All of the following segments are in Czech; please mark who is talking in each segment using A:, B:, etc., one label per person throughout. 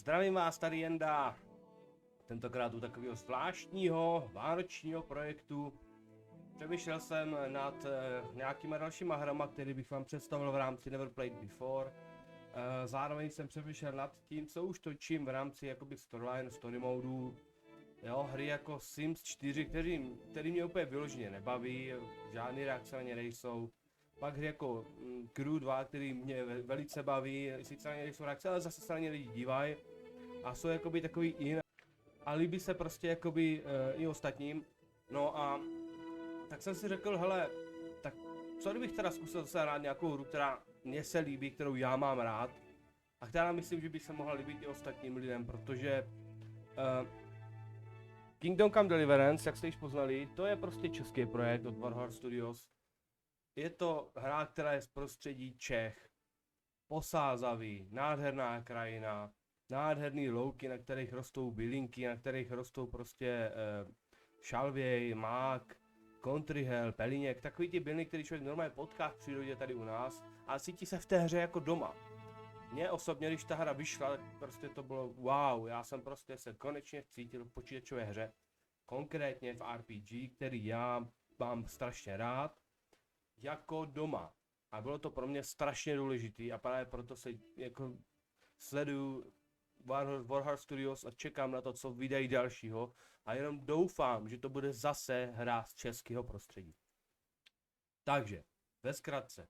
A: Zdravím vás, tady Jenda. Tentokrát u takového zvláštního vánočního projektu. Přemýšlel jsem nad nějakýma dalšíma hrama, který bych vám představil v rámci Never Played Before. Zároveň jsem přemýšlel nad tím, co už točím v rámci jakoby storyline, story modu. Jo, hry jako Sims 4, který mě úplně vyloženě nebaví, žádný reakce na ně nejsou. Pak hry jako Crew 2, který mě velice baví, sice na ně nejsou reakce, ale zase se na ně lidi dívají. A jsou jakoby takový jiné. A líbí se prostě jakoby i ostatním. No a tak jsem si řekl, hele, tak co kdybych teda zkusil zase hrát nějakou hru, která mně se líbí, kterou já mám rád. A která myslím, že by se mohla líbit i ostatním lidem, protože Kingdom Come Deliverance, jak jste již poznali, to je prostě český projekt od Warhorse Studios. Je to hra, která je z prostředí Čech. Posázavý, nádherná krajina, nádherný louky, na kterých rostou bylinky, na kterých rostou prostě šalvěj, mák, kontryhel, peliněk, takový ty byliny, který člověk normálně potká v přírodě tady u nás a cítí se v té hře jako doma. Mně osobně, když ta hra vyšla, tak prostě to bylo wow, já jsem prostě se konečně cítil v počítačové hře, konkrétně v RPG, který já mám strašně rád, jako doma. A bylo to pro mě strašně důležitý a právě proto se jako sleduju Warhorse Studios a čekám na to, co vydají dalšího a jenom doufám, že to bude zase hra z českého prostředí. Takže, ve zkratce.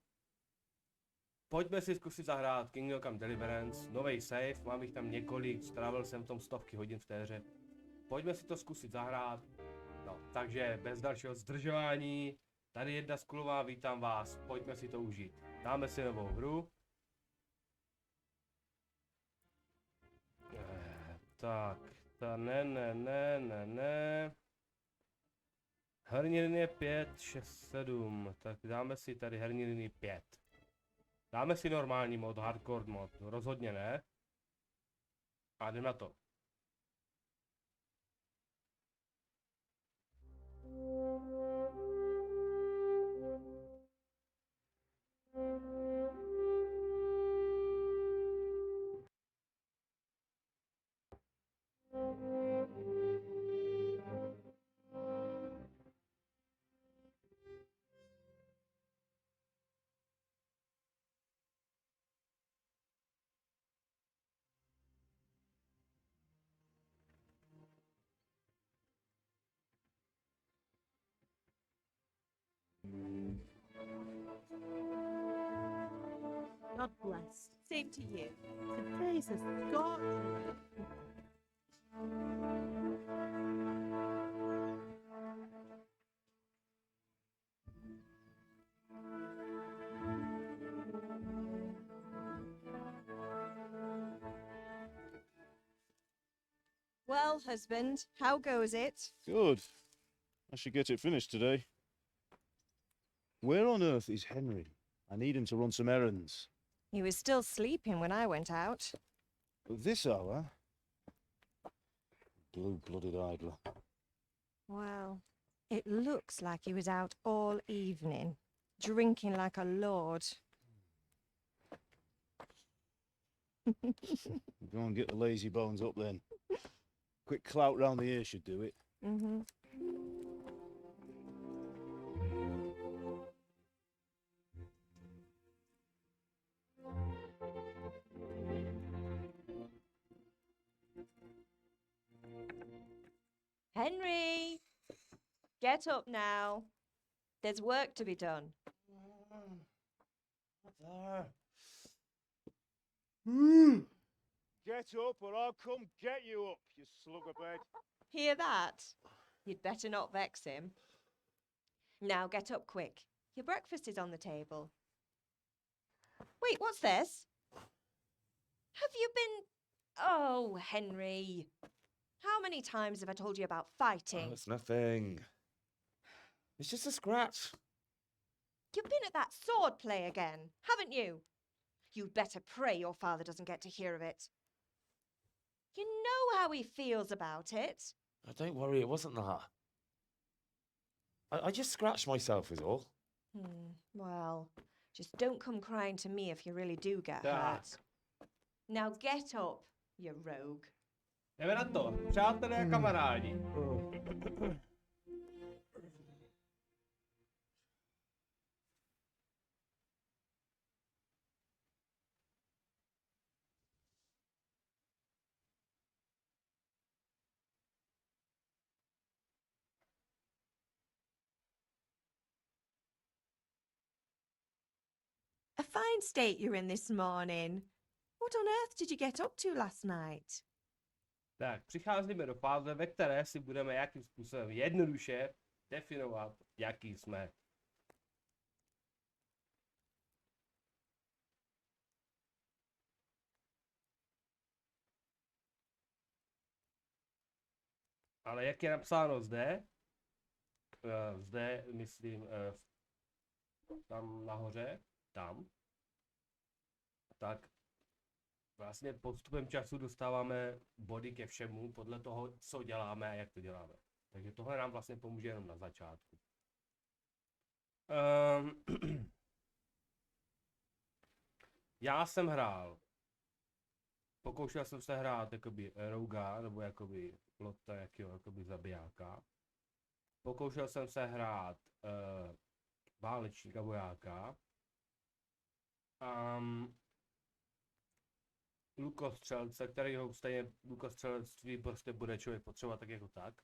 A: Pojďme si zkusit zahrát Kingdom Come Deliverance, nový save, mám jich tam několik, strávil jsem v tom stovky hodin v té hře. Pojďme si to zkusit zahrát. No, takže bez dalšího zdržování, tady Jenda z Kulova, vítám vás, pojďme si to užít. Dáme si novou hru. Tak, ne. Herní linie 5, 6, 7, tak dáme si tady herní linii 5. Dáme si normální mod, hardcore mod, rozhodně ne. A jdem na to.
B: God bless. Same to you. Today's a Scotch.
C: Well, husband, how goes it?
D: Good. I should get it finished today. Where on earth is Henry? I need him to run some errands.
C: He was still sleeping when I went out.
D: At this hour? Blue-blooded idler.
C: Well, it looks like he was out all evening, drinking like a lord.
D: Go and get the lazy bones up then. Quick clout round the ear should do it.
C: Mm-hmm. Henry! Get up now. There's work to be done.
D: Get up or I'll come get you up, you slugabed.
C: Hear that? You'd better not vex him. Now get up quick. Your breakfast is on the table. Wait, what's this? Have you been... Oh, Henry. How many times have I told you about fighting?
E: Oh, it's nothing. It's just a scratch.
C: You've been at that sword play again, haven't you? You'd better pray your father doesn't get to hear of it. You know how he feels about it.
E: Oh, don't worry, it wasn't that. I just scratched myself is all.
C: Well, just don't come crying to me if you really do get
A: Ah.
C: hurt. Now get up. you rogue.
A: Jdeme na to, přátelé a kamarádi.
C: A fine state you're in this morning. What on earth did you get up to last night?
A: Tak, přicházíme do fáze, ve které si budeme jakým způsobem jednoduše definovat, jaký jsme. Ale jak je napsáno zde, myslím, tam nahoře, tam, tak vlastně postupem času dostáváme body ke všemu podle toho, co děláme a jak to děláme. Takže tohle nám vlastně pomůže jenom na začátku. Já jsem hrál. Pokoušel jsem se hrát jakoby rouga, nebo jakoby plota, jakoby zabijáka. Pokoušel jsem se hrát válečníka vojáka. Lukostřelce, kterýho stejně lukostřelectví prostě bude člověk potřebovat tak jako tak.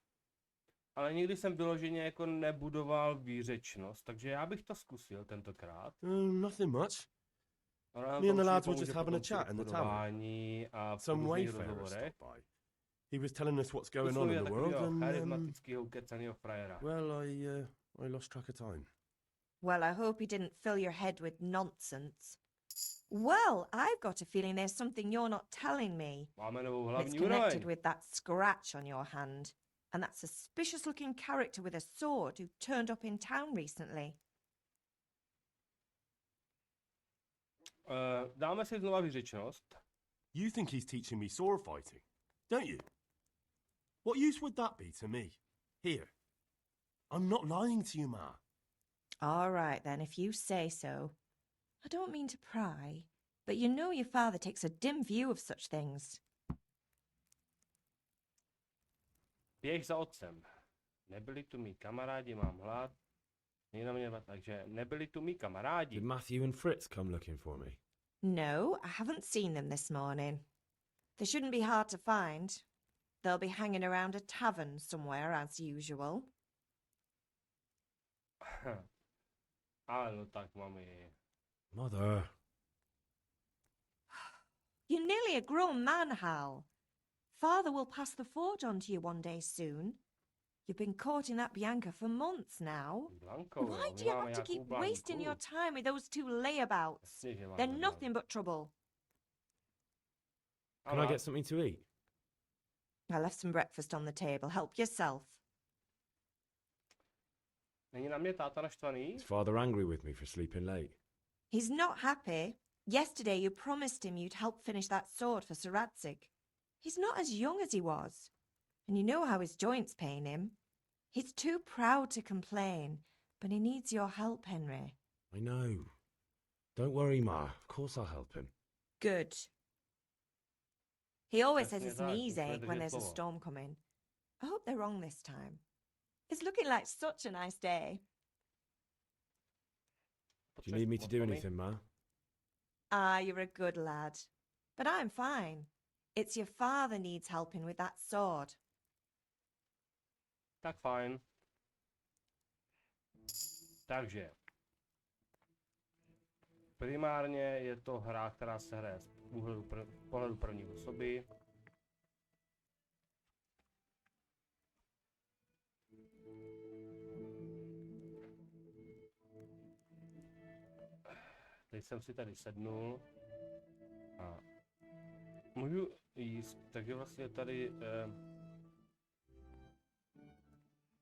A: Ale nikdy jsem vyloženě jako nebudoval výřečnost, takže já bych to zkusil tentokrát.
F: Nothing much. Me and the lads were just having a chat in the tavern. Some wayfarer stopped by. He was telling us what's going on in the world and well, I lost track of time.
C: Well, I hope he didn't fill your head with nonsense. Well, I've got a feeling there's something you're not telling me. It's connected with that scratch on your hand and that suspicious-looking character with a sword who turned up in town recently.
A: Dáme si znova výřečnost.
F: You think he's teaching me sword fighting, don't you? What use would that be to me? Here. I'm not lying to you, Ma.
C: All right, then, if you say so. I don't mean to pry, but you know your father takes a dim view of such things.
A: Běž za otcem. Nebyli tu mý kamarádi, mám hlad. Takže nebyli tu mý kamarádi.
G: Did Matthew and Fritz come looking for me?
C: No, I haven't seen them this morning. They shouldn't be hard to find. They'll be hanging around a tavern somewhere, as usual.
A: Ale no tak, mami.
G: Mother.
C: You're nearly a grown man, Hal. Father will pass the forge on to you one day soon. You've been courting that Bianca for months now.
A: Blanco,
C: Why do you have to keep wasting your time with those two layabouts? They're nothing but trouble.
G: Can I get something to eat?
C: I left some breakfast on the table. Help yourself.
A: Není na mě táta naštvaný?
G: Is father angry with me for sleeping late?
C: He's not happy. Yesterday you promised him you'd help finish that sword for Sir Radzig. He's not as young as he was. And you know how his joints pain him. He's too proud to complain, but he needs your help, Henry.
G: I know. Don't worry, Ma. Of course I'll help him.
C: Good. He always says
A: Jasně
C: his
A: tak,
C: knees
A: musíme
C: ache when
A: držet
C: there's a
A: slovo.
C: storm coming. I hope they're wrong this time. It's looking like such a nice day.
G: Do you need me to do anything, Ma?
C: Ah, you're a good lad. But I'm fine. It's your father needs helping with that sword.
A: Tak fajn. Takže. Primárně je to hra, která se hraje z pohledu první osoby. Teď jsem si tady sednul a můžu jíst, takže vlastně tady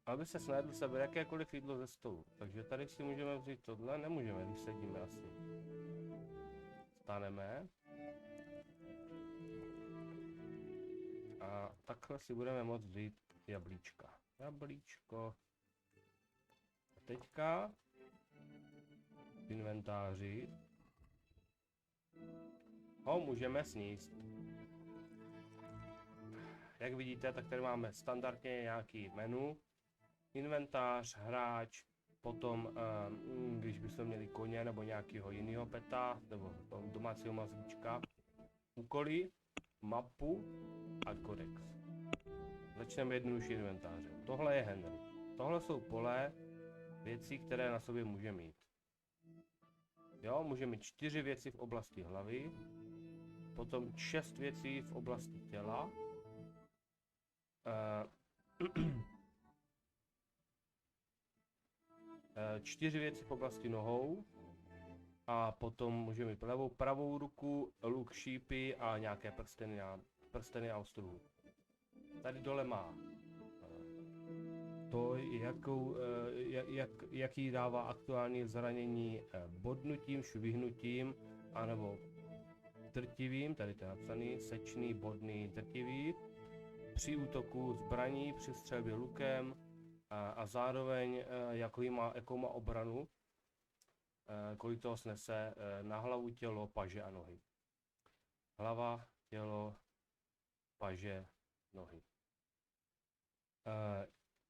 A: aby se snažil sebrat jakékoliv jídlo ze stolu. Takže tady si můžeme vzít tohle, nemůžeme, když sedíme asi. Staneme. A takhle si budeme moct vzít jablíčka. Jablíčko. A teďka v inventáři ho můžeme sníst. Jak vidíte, tak tady máme standardně nějaký menu, inventář, hráč, potom, když bychom měli koně nebo nějakého jiného peta, nebo domácího mazlíčka, úkoly, mapu a kodex. Začneme jednodušší inventářem. Tohle je Henry. Tohle jsou pole věcí, které na sobě může mít. Jo, může mít 4 věci v oblasti hlavy, potom 6 věcí v oblasti těla, 4 věci v oblasti nohou a potom může mít pravou ruku, luk, šípy a nějaké prsteny a ostruhu. Tady dole má to, jaký dává aktuální zranění bodnutím, švihnutím, anebo drtivým, tady to je napsaný, sečný, bodný, drtivý, při útoku zbraní, při střelbě lukem a zároveň jakou má obranu, kolik toho snese na hlavu, tělo, paže a nohy. Hlava, tělo, paže, nohy.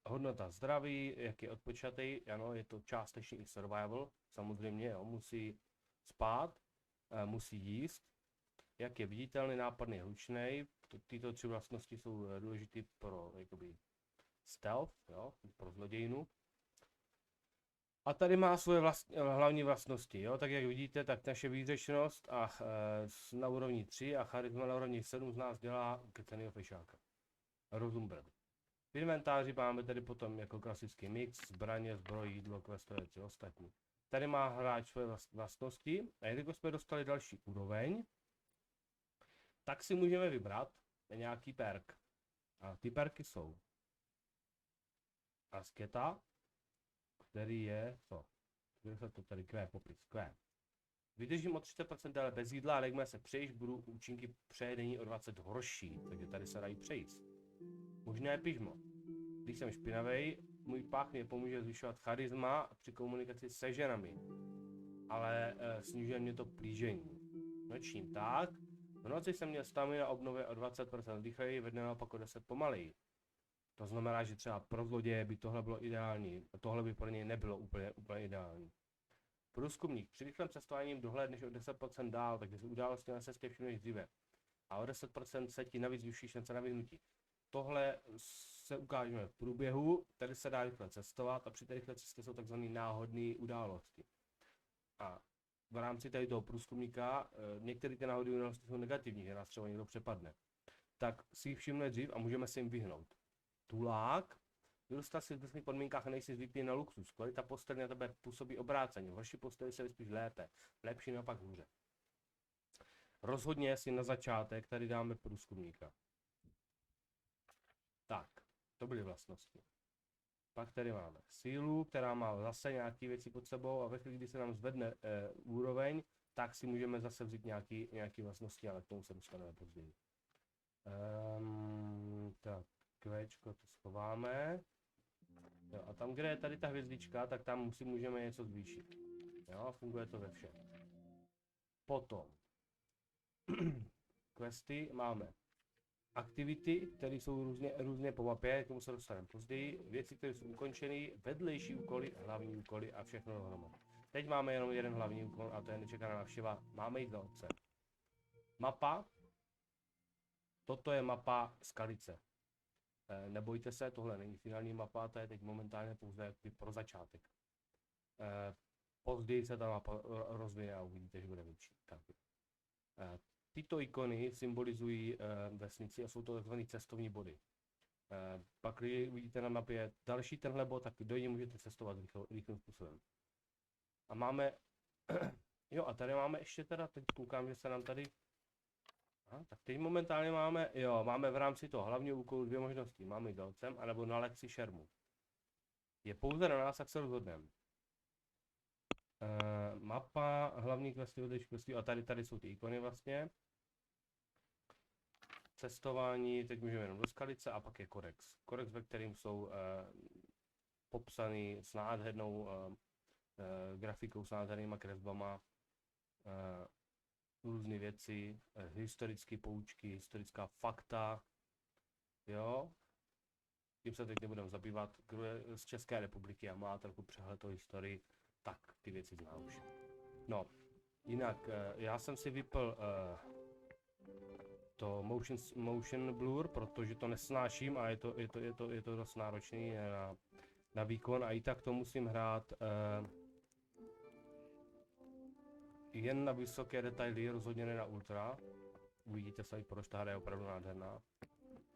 A: Hodnota zdraví, jak je odpočatý, ano, je to částečně i survival, samozřejmě, jo, musí spát, musí jíst, jak je viditelný, nápadný, hlučnej, tyto 3 vlastnosti jsou důležité pro jakoby stealth, jo, pro zlodějinu. A tady má svoje hlavní vlastnosti, jo, tak jak vidíte, tak naše výřečnost na úrovni 3 a charisma na úrovni 7 z nás dělá kecenýho fešáka. Rozum brd. V inventáři máme tady potom jako klasický mix, zbraně, zbroj, jídlo, questové věci, ostatní. Tady má hráč svoje vlastnosti a jelikož jsme dostali další úroveň, tak si můžeme vybrat nějaký perk. A ty perky jsou asketa, který je co? Kde se to tady popis, Vydržím o 30% déle bez jídla, ale jakmile se přejíš, budou účinky přejedení o 20 horší, takže tady se dají přejíst. Možné pižmo. Když jsem špinavej, můj pách mě pomůže zvyšovat charisma při komunikaci se ženami, ale snižuje mě to plížení. Nočním tak. V noci jsem měl stamina obnově o 20% rychleji, ve dne naopak o 10 pomaleji. To znamená, že třeba pro zloděje by tohle bylo ideální, a tohle by pro něj nebylo úplně ideální. Průzkumník. Při rychlém cestováním dohlédneš o 10% dál, takže si události na cestě všimneš dříve. A o 10% se ti navíc zvýší šance na vyhnutí. Tohle se ukážeme v průběhu, tady se dá rychle cestovat a při té rychlé cestě jsou tzv. Náhodné události. A v rámci tady toho průzkumníka některé ty náhodné události jsou negativní, že nás třeba někdo přepadne. Tak si jich všimne dřív a můžeme se jim vyhnout. Tulák. Vyrůstal si v drsných podmínkách a nejsi zvyklý na luxus. Kvalita postele na tebe působí obráceně. V horší posteli se vyspíš lépe. Lepší naopak hůře. Rozhodně si na začátek tady dáme průzkumníka. Tak, to byly vlastnosti. Pak tady máme sílu, která má zase nějaké věci pod sebou a ve chvíli, kdy se nám zvedne úroveň, tak si můžeme zase vzít nějaké vlastnosti, ale k tomu se dostaneme později. Tak, kvéčko to schováme. Jo, a tam, kde je tady ta hvězdička, tak tam si můžeme něco zvýšit. Jo, funguje to ve všem. Potom questy máme aktivity, které jsou různě po mapě, k tomu se dostaneme později, věci, které jsou ukončené, vedlejší úkoly, hlavní úkoly a všechno dohromady. Teď máme jenom jeden hlavní úkol a to je nečekaná návštěva. Máme jít za otcem. Mapa. Toto je mapa Skalice. Nebojte se, tohle není finální mapa, to je teď momentálně pouze pro začátek. Později se ta mapa rozvíje a uvidíte, že bude větší. Tyto ikony symbolizují vesnici a jsou to tzv. Cestovní body. Pak, když vidíte na mapě další tenhle bod, tak do něj můžete cestovat rychlým způsobem. A máme, jo a tady máme ještě teda, teď koukám, že se nám tady, tak teď momentálně máme v rámci toho hlavního úkolu 2 možnosti. Máme jít za otcem, anebo na lekci šermu. Je pouze na nás, jak se rozhodneme. Mapa, hlavní questy, a tady jsou ty ikony vlastně. Cestování, teď můžeme jenom do Skalice a pak je kodex. Kodex, ve kterým jsou popsaný s nádhernou grafikou, s nádhernýma kresbama, různé věci, historické poučky, historická fakta, Jo. Tím se teď nebudeme zabývat. Kdo je z České republiky a má trochu přehled o historii, tak ty věci zná už. No, jinak, já jsem si vypl to motion blur, protože to nesnáším a je to dost náročný na výkon a i tak to musím hrát jen na vysoké detaily, rozhodně ne na ultra. Uvidíte sami, proč ta hra je opravdu nádherná.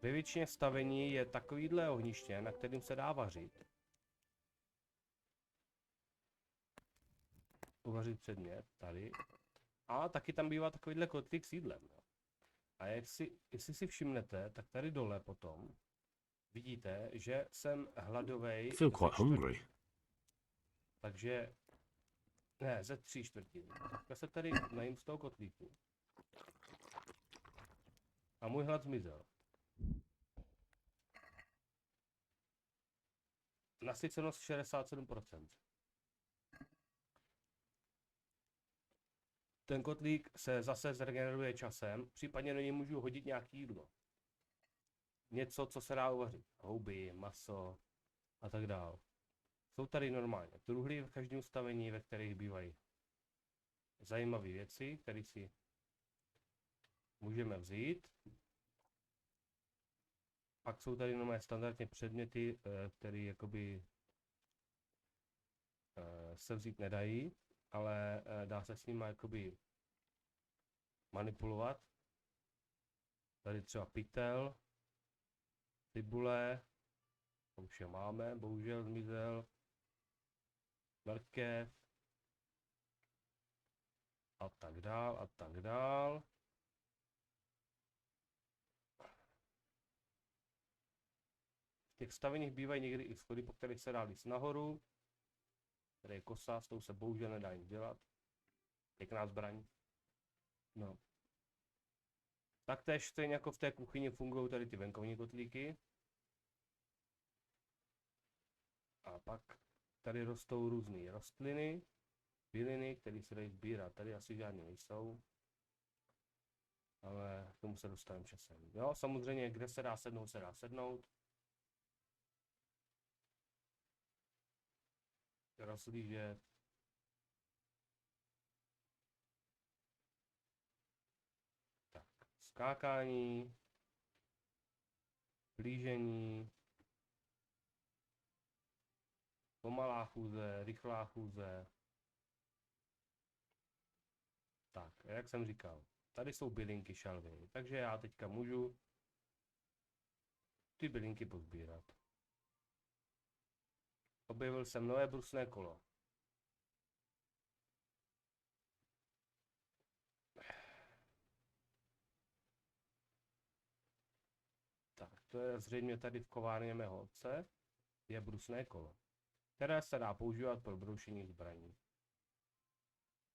A: Ve většině stavení je takovýhle ohniště, na kterým se dá vařit. Uvařit předmět, tady. A taky tam bývá takovýhle kotlík s jídlem. A jestli si všimnete, tak tady dole potom vidíte, že jsem hladovej.
G: I feel quite hungry.
A: Takže ne, ze 3/4. Tak já se tady najím z toho kotlíku. A můj hlad zmizel. Nasycenost 67%. Ten kotlík se zase zregeneruje časem, případně do něj můžu hodit nějaký jídlo. Něco, co se dá uvařit. Houby, maso a tak dále. Jsou tady normálně truhly v každém ustavení, ve kterých bývají zajímavé věci, které si můžeme vzít. Pak jsou tady normálně standardně předměty, které jakoby se vzít nedají, ale dá se s nimi jakoby manipulovat. Tady třeba pytel, cibule, to už je máme, bohužel zmizel, mrkev a tak dál a tak dál. V těch staveních bývají někdy i schody, po kterých se dá jít nahoru. Tady je kosa, s tou se bohužel nedá nic dělat. Pěkná zbraň. No. Taktéž stejně jako v té kuchyni fungují tady ty venkovní kotlíky. A pak tady rostou různé rostliny, byliny, které se dají sbírat. Tady asi žádné nejsou. Ale k tomu se dostaneme časem. Jo, samozřejmě, kde se dá sednout, se dá sednout. Rozlížet. Tak, skákání, blížení, pomalá chůze, rychlá chůze. Tak, jak jsem říkal, tady jsou bylinky šalvy, takže já teďka můžu ty bylinky pozbírat. Objevil jsem nové brusné kolo. Tak, to je zřejmě tady v kovárně mého otce. Je brusné kolo, které se dá používat pro broušení zbraní.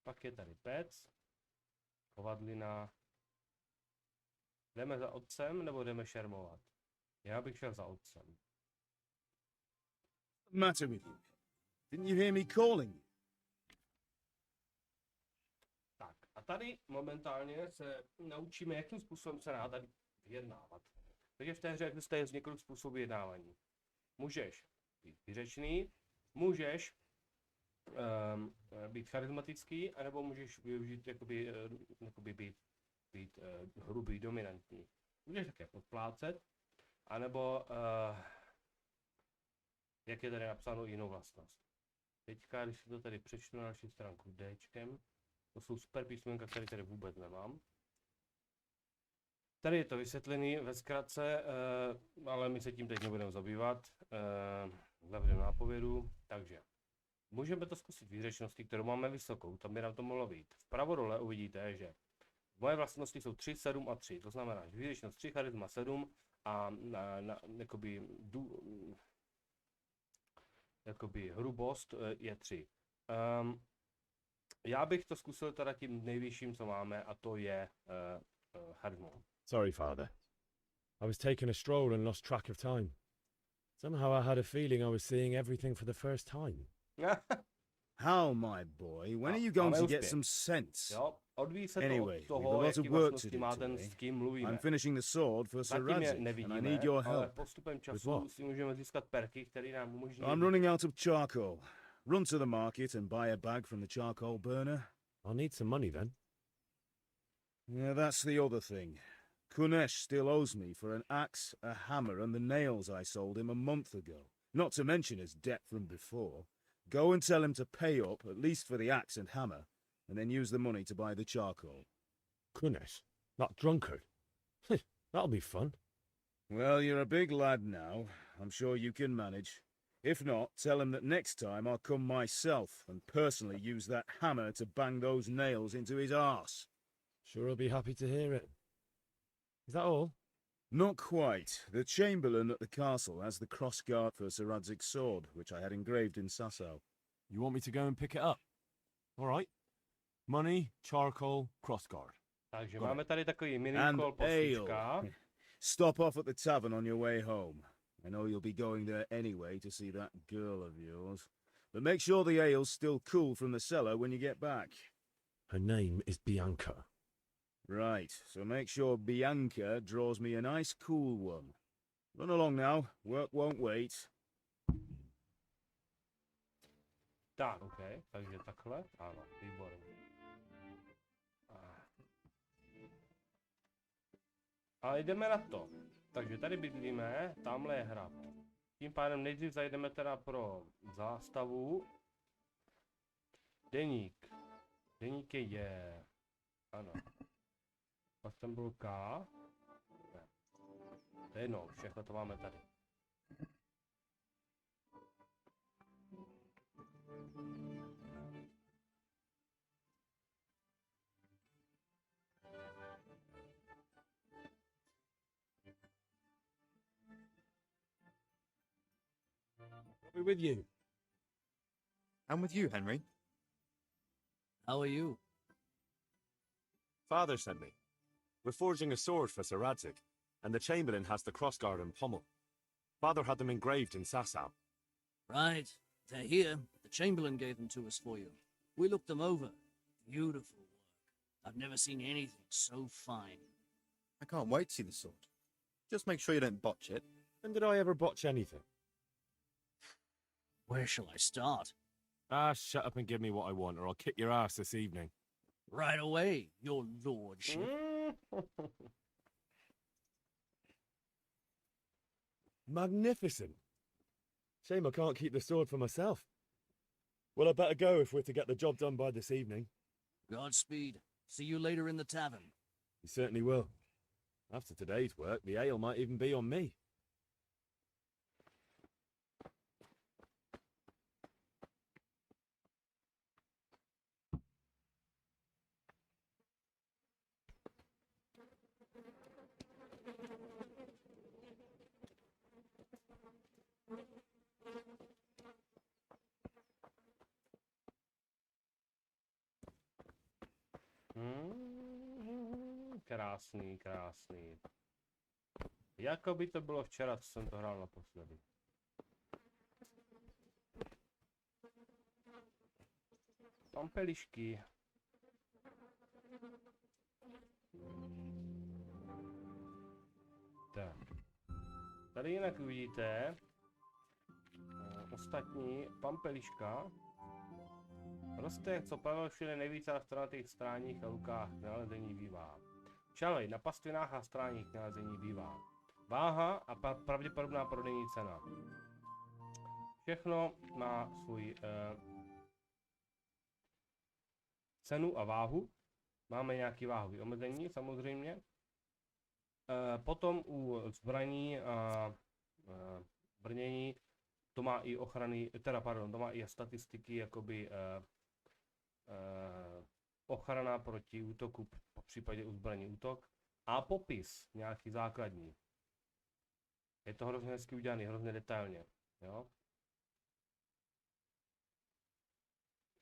A: Pak je tady pec, kovadlina. Jdeme za otcem nebo jdeme šermovat? Já bych šel za otcem.
D: What's the matter with you? Didn't you hear me calling you?
A: Tak, a tady momentálně se naučíme, jakým způsobem se dá tady vyjednávat. Takže v té hře existuje několik způsobů vyjednávání. Můžeš být vyřečný, můžeš být charismatický, anebo můžeš využít jakoby být hrubý, dominantní. Můžeš také podplácet, anebo jak je tady napsáno, jinou vlastnost. Teďka, když si to tady přečtu na naši stránku Dčkem, to jsou super písmenka, které tady vůbec nemám. Tady je to vysvětlené ve zkratce, ale my se tím teď nebudeme zabývat. Zavřeme nápovědu, takže můžeme to zkusit výřečnosti, kterou máme vysokou, tam by nám to mohlo být. Vpravo dole uvidíte, že moje vlastnosti jsou 3, 7 a 3, to znamená, že výřečnost 3, charisma 7 a jakoby hrubost je 3. Já bych to zkusil teda tím nejvyšším, co máme, a to je charisma.
G: Sorry, Father. I was taking a stroll and lost track of time. Somehow I had a feeling I was seeing everything for the first time.
D: How, my boy? When are you going to get some sense?
A: Jo, Odvíjí se to
D: Anyway,
A: od
D: we've a
A: toho,
D: lot of
A: jaký
D: work to
A: vlastnosti
D: do
A: má ten,
D: today.
A: s kým mluvíme.
D: I'm finishing the sword for Sir
A: Zatím je
D: Radzik, and I
A: nevidíme,
D: need your
A: ale
D: help.
A: postupem času
G: what?
A: si můžeme získat perky, které nám umožní...
D: I'm running out of charcoal. Run to the market and buy a bag from the charcoal burner.
G: I'll need some money then.
D: Yeah, that's the other thing. Kunesh still owes me for an axe, a hammer, and the nails I sold him a month ago. Not to mention his debt from before. Go and tell him to pay up, at least for the axe and hammer, and then use the money to buy the charcoal.
G: Goodness, that drunkard. That'll be fun.
D: Well, you're a big lad now. I'm sure you can manage. If not, tell him that next time I'll come myself and personally use that hammer to bang those nails into his arse.
G: Sure, I'll be happy to hear it. Is that all?
D: Not quite. The Chamberlain at the castle has the crossguard for Sir Radzig's sword, which I had engraved in Sasau.
H: You want me to go and pick it up? All right. Money, charcoal, crossguard.
A: Takže máme tady takový mini
D: And
A: úkol
D: ale.
A: postička.
D: Stop off at the tavern on your way home. I know you'll be going there anyway to see that girl of yours. But make sure the ale's still cool from the cellar when you get back.
G: Her name is Bianca.
D: Right, so make sure Bianca draws me a nice cool one. Run along now, work won't wait.
A: Tak, OK, takže takhle, ano, výborně. A jdeme na to. Takže tady bydlíme, tamhle je hrad. Tím pádem nejdřív zajdeme teda pro zástavu. Deník. Deník je ano. Pak tam byl K. Ne. To je jedno, všechno to máme tady.
G: We're with you.
I: I'm with you, Henry.
J: How are you?
H: Father sent me. We're forging a sword for Sir Radzik, and the Chamberlain has the crossguard and pommel. Father had them engraved in Sasau.
J: Right. They're here. The Chamberlain gave them to us for you. We looked them over. Beautiful work. I've never seen anything so fine.
I: I can't wait to see the sword. Just make sure you don't botch it.
G: When did I ever botch anything?
J: Where shall I start?
H: Ah, shut up and give me what I want, or I'll kick your ass this evening.
J: Right away, your lordship.
G: Magnificent. Shame I can't keep the sword for myself. Well, I better go if we're to get the job done by this evening.
J: Godspeed. See you later in the tavern.
G: You certainly will. After today's work, the ale might even be on me.
A: Krásný, krásný. Jako by to bylo včera, co jsem to hrál naposledy. Pampelišky. Tak. Tady jinak vidíte ostatní pampeliška. Roste, co Pavel všude nejvíce na stranatých stráních a lukách k nalezení bývá. Čelej, na pastvinách a stráních k nalezení bývá. Váha a pravděpodobná prodejní cena. Všechno má svůj cenu a váhu. Máme nějaký váhový omezení, samozřejmě. Potom u zbraní a brnění to má i ochrany, teda pardon, to má i statistiky, jakoby ochrana proti útoku, po případě uzbraní útok a popis nějaký základní. Je to hrozně hezky udělaný, hrozně detailně, jo.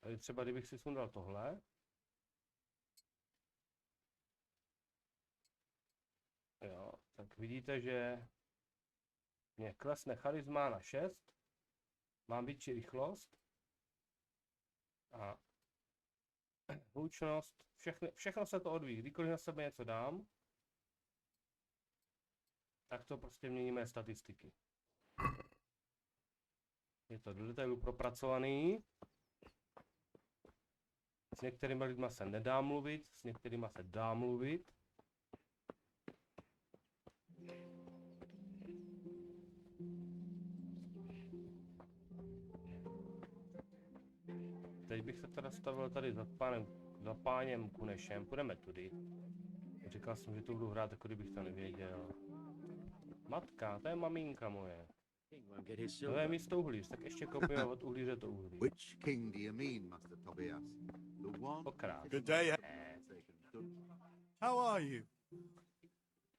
A: Tady třeba, kdybych si sundal tohle, jo, tak vidíte, že mě klesne charisma na 6, mám větší rychlost a Hlučnost, všechno se to odvíjí. Kdykoliv na sebe něco dám, tak to prostě mění mé statistiky. Je to do detailu propracovaný. S některými lidmi se nedá mluvit, s některými se dá mluvit. Teď bych se teda stavil tady za pánem Kunešem. Půjdeme tudy. Říkal jsem, že to budu hrát, jako kdybych to nevěděl. Matka, to je maminka moje. To je místo uhlíř, tak ještě koupíme od uhlíře to uhlí.
K: Which king do you mean, Master Tobias? The one?
A: Pokrát.
G: Good day. How are you?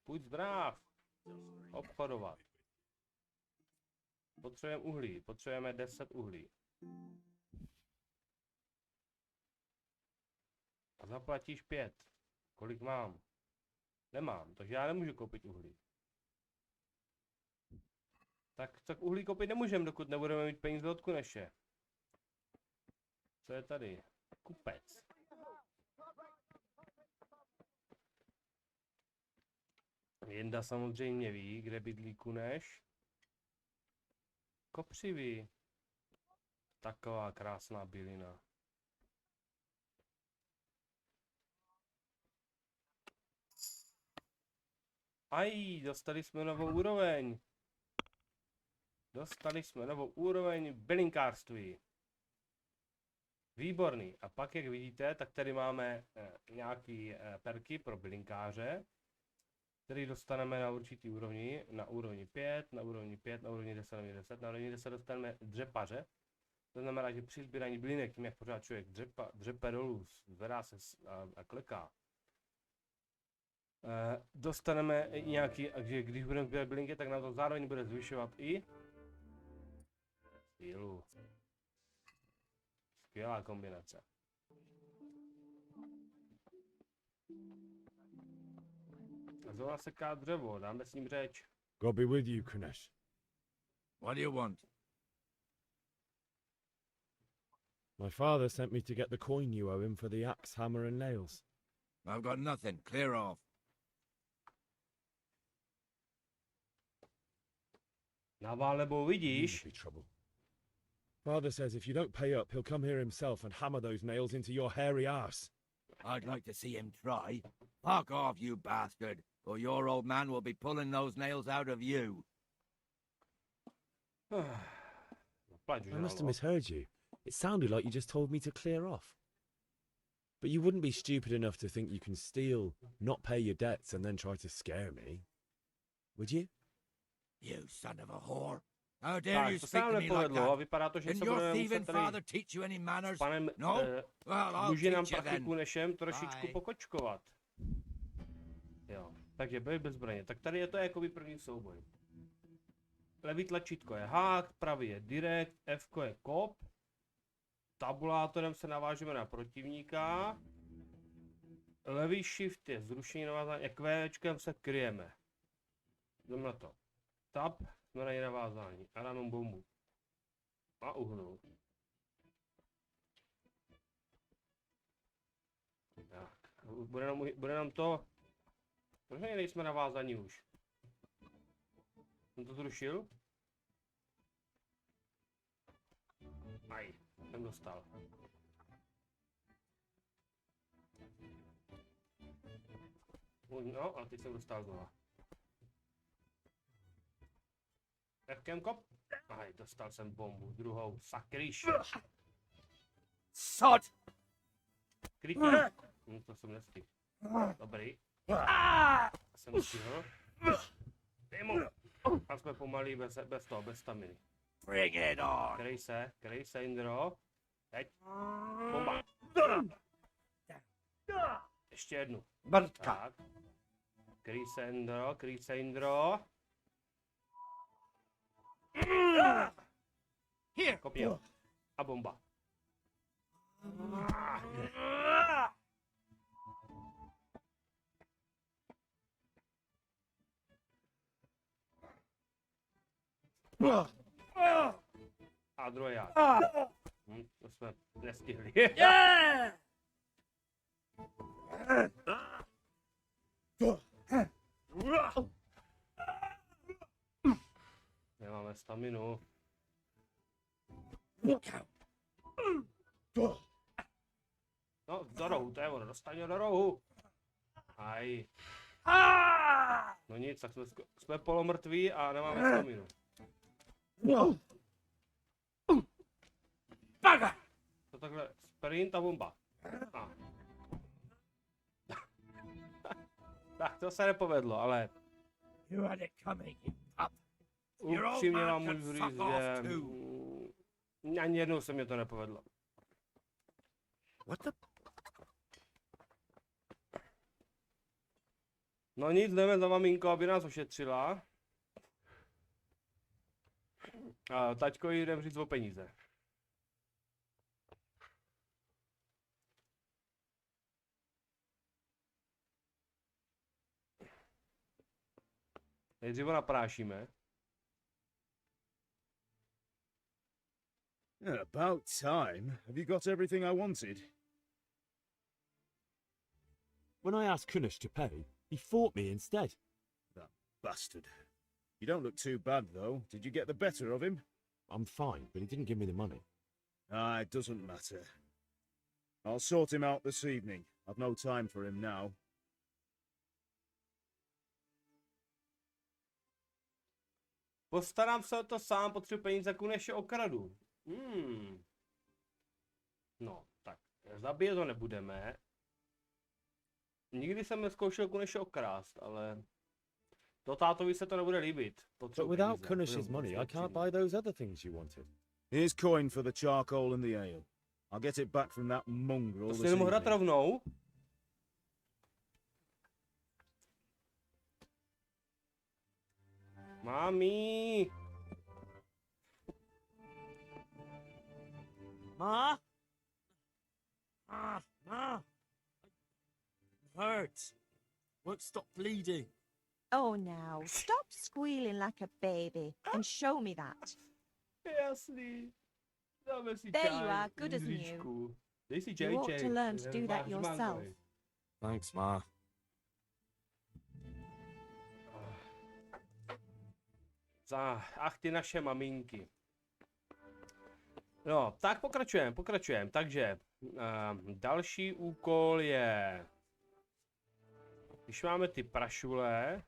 A: Buď zdrav. Obchodovat. Potřebujeme uhlí, potřebujeme 10 uhlí. A zaplatíš 5. Kolik mám? Nemám, takže já nemůžu koupit uhlí. Tak uhlí koupit nemůžeme, dokud nebudeme mít peníze od Kuneše. Co je tady? Kupec. Jenda samozřejmě ví, kde bydlí Kuneš. Kopřivý. Taková krásná bylina. Aj, dostali jsme novou úroveň. Dostali jsme novou úroveň bylinkářství. Výborný. A pak, jak vidíte, tak tady máme nějaký perky pro bylinkáře, který dostaneme na určitý úrovni, na úrovni 5, na úrovni 5, na úrovni 10, na úrovni 10, na úrovni 10 dostaneme dřepaře. To znamená, že při sbírání bylinek, tím jak pořád člověk dřepe dolů, zvedá se a kleká, dostaneme nějaký, takže když budeme sbírat bylinky, tak nám to zároveň bude zvyšovat i sílu. Skvělá kombinace. A zrovna seká dřevo, dáme s ním řeč.
G: God be with you, Kunesh.
L: What do you want?
G: My father sent me to get the coin you owe him for the axe, hammer and nails.
L: I've got nothing. Clear off.
A: Na válebou vidíš?
G: Father says if you don't pay up, he'll come here himself and hammer those nails into your hairy arse.
L: I'd like to see him try. Fuck off, you bastard, or your old man will be pulling those nails out of you.
G: I must have misheard you. It sounded like you just told me to clear off. But you wouldn't be stupid enough to think you can steal, not pay your debts, and then try to scare me, would you?
L: You son of a whore. How dare you
A: Tak, to se
L: speak
A: nám
L: to me like
A: nepovedlo a
L: that?
A: vypadá to, že
L: Didn't
A: se
L: your
A: budeme
L: thieving
A: muset tady
L: father teach you any manners?
A: s panem
L: No? Well, I'll
A: dluží nám
L: teach you
A: prachy
L: then.
A: Kunešem trošičku
L: Bye.
A: pokočkovat. Jo, takže byli bez zbraně. Tak tady je to jakoby první souboj. Levý tlačítko je hák, pravý je direct, F je kop. Tabulátorem se navážeme na protivníka. Levý shift je zrušení navázání a Qčkem se kryjeme. Jdeme na to. Tab, jsme na navázání a dáme bombu. A uhnout. Tak, bude nám to... Proč nejsme navázaní už? Jsem to zrušil? Aj, jsem dostal. No, a teď jsem dostal znova. Fkem kop. Aj, dostal jsem bombu, druhou, sakryš.
L: Sod!
A: Krytí. To jsem nestihl. Dobrý. Jsem stihl. Mimo. A jsme pomalí bez toho, bez staminy.
L: Bring it on!
A: Kryj se, Indro. Teď. Bomba. Ještě jednu. Tak. Kryj se, Indro.
L: Here!
A: Kopím. A bomba. A druhý já. To jsme nestihli. staminu. No, do rohu, to je ono, dostaň ho do rohu. Aj. No nic, tak jsme polomrtví a nemáme staminu. To takhle, sprint a bomba. A. Tak to se nepovedlo, ale upřímně vám můžu říct, že ani jednou se mě to nepovedlo. No nic, jdeme za maminkou, aby nás ošetřila. A taťko jí jdem říct o peníze. Nejdřív ho naprášíme.
D: About time. Have you got everything I wanted?
G: When I asked Kunish to pay, he fought me instead.
D: That bastard. You don't look too bad, though. Did you get the better of him?
G: I'm fine, but he didn't give me the money.
D: It doesn't matter. I'll sort him out this evening. I've no time for him now.
A: Postarám se o to sám, potřebuji peníze, Kuneše okradu. No, tak, zabije to nebudeme. Nikdy jsem neskoušel Kuneše okrást, ale to tátovi se to nebude líbit.
G: But without Kunish's money, I can't buy those other things you wanted.
D: Here's coin for the charcoal and the ale. I'll get it back from that mongrel
A: To
D: this
A: si nemohu hrát
D: evening.
A: rovnou. Mami!
J: Ma? Ma? Hurts. Won't stop bleeding.
C: Oh, now, stop squealing like a baby and show me that.
A: Jasný. Dáme si
C: There
A: čaj,
C: you are, good as new.
A: lízříčku. Dej si
C: You ought
A: čajček.
C: to learn to do that
A: Váš
C: yourself.
A: mangovi.
E: Thanks, Ma.
A: Ach, ty naše maminky. No, tak pokračujeme. Takže, další úkol je... Když máme ty prašule,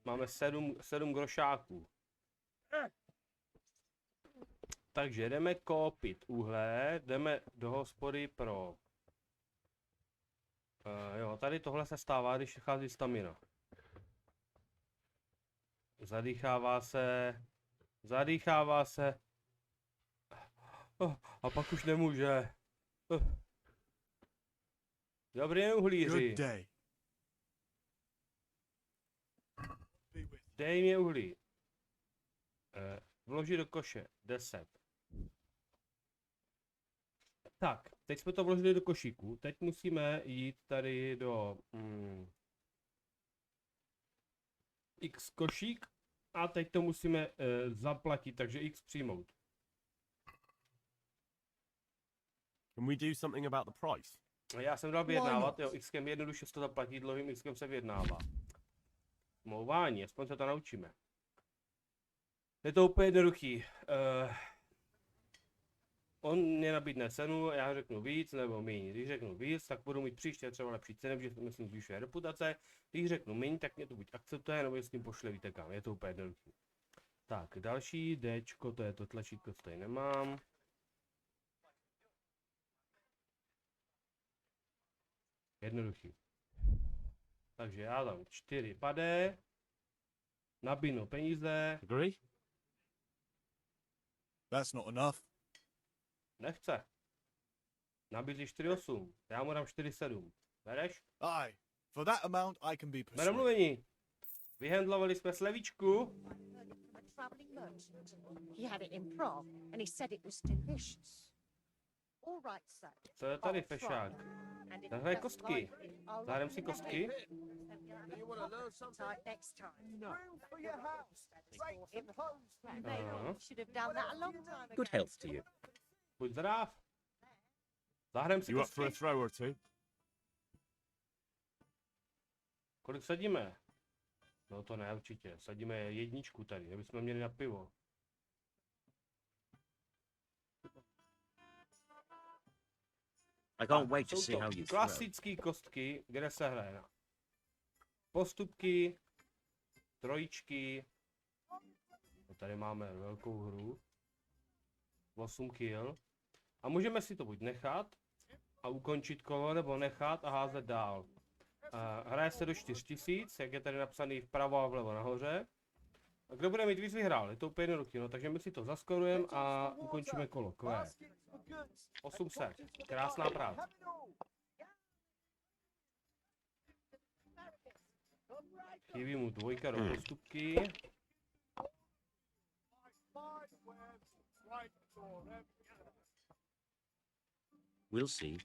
A: máme 7 grošáků. Takže jdeme koupit uhle, jdeme do hospody pro... jo, tady tohle se stává, když chází stamina. Zadýchává se. A pak už nemůže. Dobrý uhlíři. Dej mě uhlí. Vložit do koše. 10. Tak, teď jsme to vložili do košíku. Teď musíme jít tady do X košík a teď to musíme zaplatit, takže X přijmout.
F: Can we do something about the price?
A: Já jsem dal vyjednávat, jo, Xkem jednoduše se to zaplatí, dlouhým Xkem se vyjednává. Smlouvání, aspoň se to naučíme. Je to úplně jednoduchý. On mě nabídne cenu, já řeknu víc nebo míň. Když řeknu víc, tak budu mít příště třeba lepší cenu, protože myslím zvyšuje reputace. Když řeknu míň, tak mě to buď akceptuje, nebo s tím pošle, víte kam. Je to úplně jednoduchý. Tak, další Dčko, to je to tlačítko, co tady nemám. Jednoduchý. Takže já dám 4 padé. Nabídnu peníze.
G: Agree?
I: That's not enough.
A: Nechce. Nabízí 4,8. Já mu dám 4,7. Bereš?
I: Aye. For that amount, I can be persuaded.
A: Domluvení. Vyhendlovali jsme slevičku.
B: He had it in Prague, and he said it was delicious. All right, sir.
A: Co je tady fešák? Zahraj kostky. Zahrajeme si kostky.
B: Next time. Room for your house. Should have done that a long time ago.
E: Good health to you.
A: Buď zdrav. Zahrajeme si
F: You up for a
A: kostky.
F: throw or two?
A: Kolik sadíme? No to ne, určitě. Sadíme jedničku tady, abychom měli na pivo.
J: I can't wait to see how you throw.
A: Klasické kostky, kde se hraje na postupky, trojičky. No tady máme velkou hru. 8 kill. A můžeme si to buď nechat a ukončit kolo, nebo nechat a házet dál. Hraje se do 4000, jak je tady napsaný vpravo a vlevo nahoře. A kdo bude mít víc, vyhrál. Je to úplně jednoduché, no, takže my si to zaskorujeme a ukončíme kolo. Q. 800. Krásná práce. Chybí mu 2 do postupky.
J: We'll see.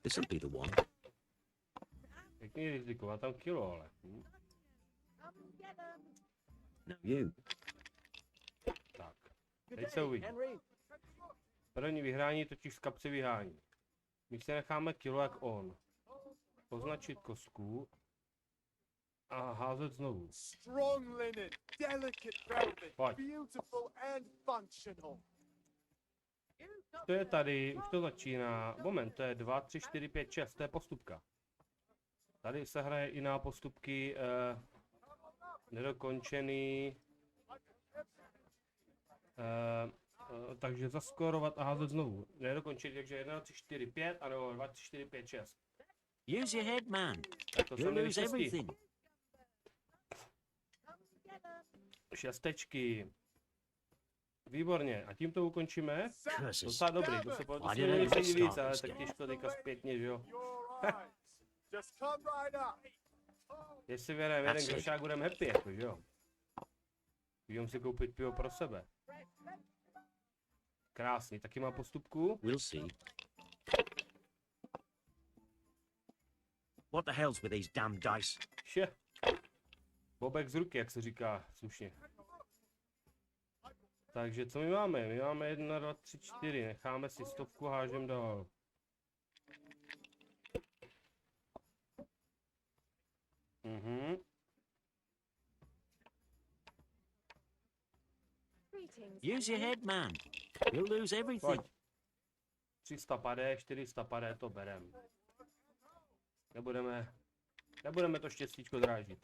J: This'll be the one.
A: Pěkný riziko, a tam kilo, ale.
J: Now you.
A: Tak, teď se uvidí. První vyhrání totiž z kapsy vyhání. My si necháme kilo jak on. Označit kostku a házet znovu.
M: Strong linen, delicate velvet,
A: Pojď.
M: beautiful and functional.
A: To je tady, už to začíná. Moment, to je 2, 3, 4, 5, 6, to je postupka. Tady se hraje i na postupky nedokončený. Takže zaskorovat a házet znovu. Nedokončit, takže 1, 3, 4, 5, anebo 2, 3, 4, 5, 6.
J: Use your head, man.
A: Tak to
J: You'll
A: jsem
J: lose everything.
A: Šestečky. Výborně. A tím to ukončíme. Docela dobrý, to se
J: Why did I
A: povedl
J: even
A: víc,
J: start
A: ale
J: this
A: tak
J: game?
A: těžko teďka zpětně, že jo.
M: Just come right up.
A: Jestli věneme jeden grošák, budeme happy, jako, že jo. Jdeme si koupit pivo pro sebe. Krásný, taky má postupku.
J: We'll see. What the hell's with these damn dice?
A: Še. Bobek z ruky, jak se říká slušně. Takže co my máme? My máme 1, 2, 3, 4. Necháme si 100, hážem dál.
J: Use your head, man. You'll lose everything.
A: Pojď. 300 padé, 400 padé, to berem. Nebudeme to štěstíčko drážit.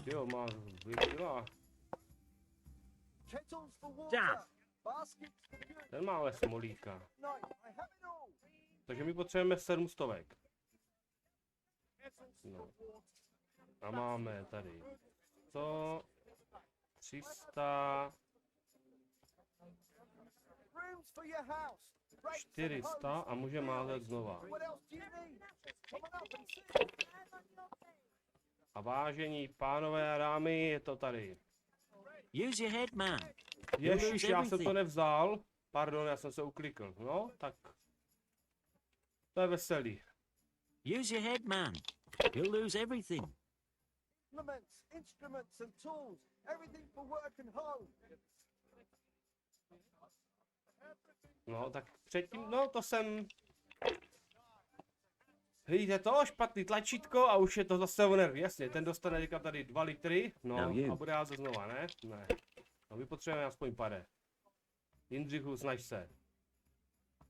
A: Jo, má 2 kila.
M: Kettles for water.
J: Damn.
M: Baskets for goods.
A: Ten má ale smolíka.
M: Night, I have it all.
A: Takže my potřebujeme 700.
M: Kettles
A: No.
M: for water.
A: A máme tady 100, 300,
M: Rooms for your house. Rakes and
A: 400
M: hose.
A: a můžeme házet znova.
M: What else do you need? Come on up and see.
A: A vážení pánové a dámy, je to tady.
J: Use your head, man.
A: Ježiš, já jsem to nevzal. Pardon, já jsem se uklikl. No, tak. To je veselý.
J: Use your head, man. You'll lose everything.
M: Implements, instruments and tools. Everything for work and home.
A: No, tak předtím, no to jsem... Vidíte to? Špatný tlačítko a už je to zase o nervy. Jasně, ten dostane teďka tady 2 litry, no a bude házet znova, ne? Ne. No my potřebujeme aspoň pade. Jindřichu, snaž se.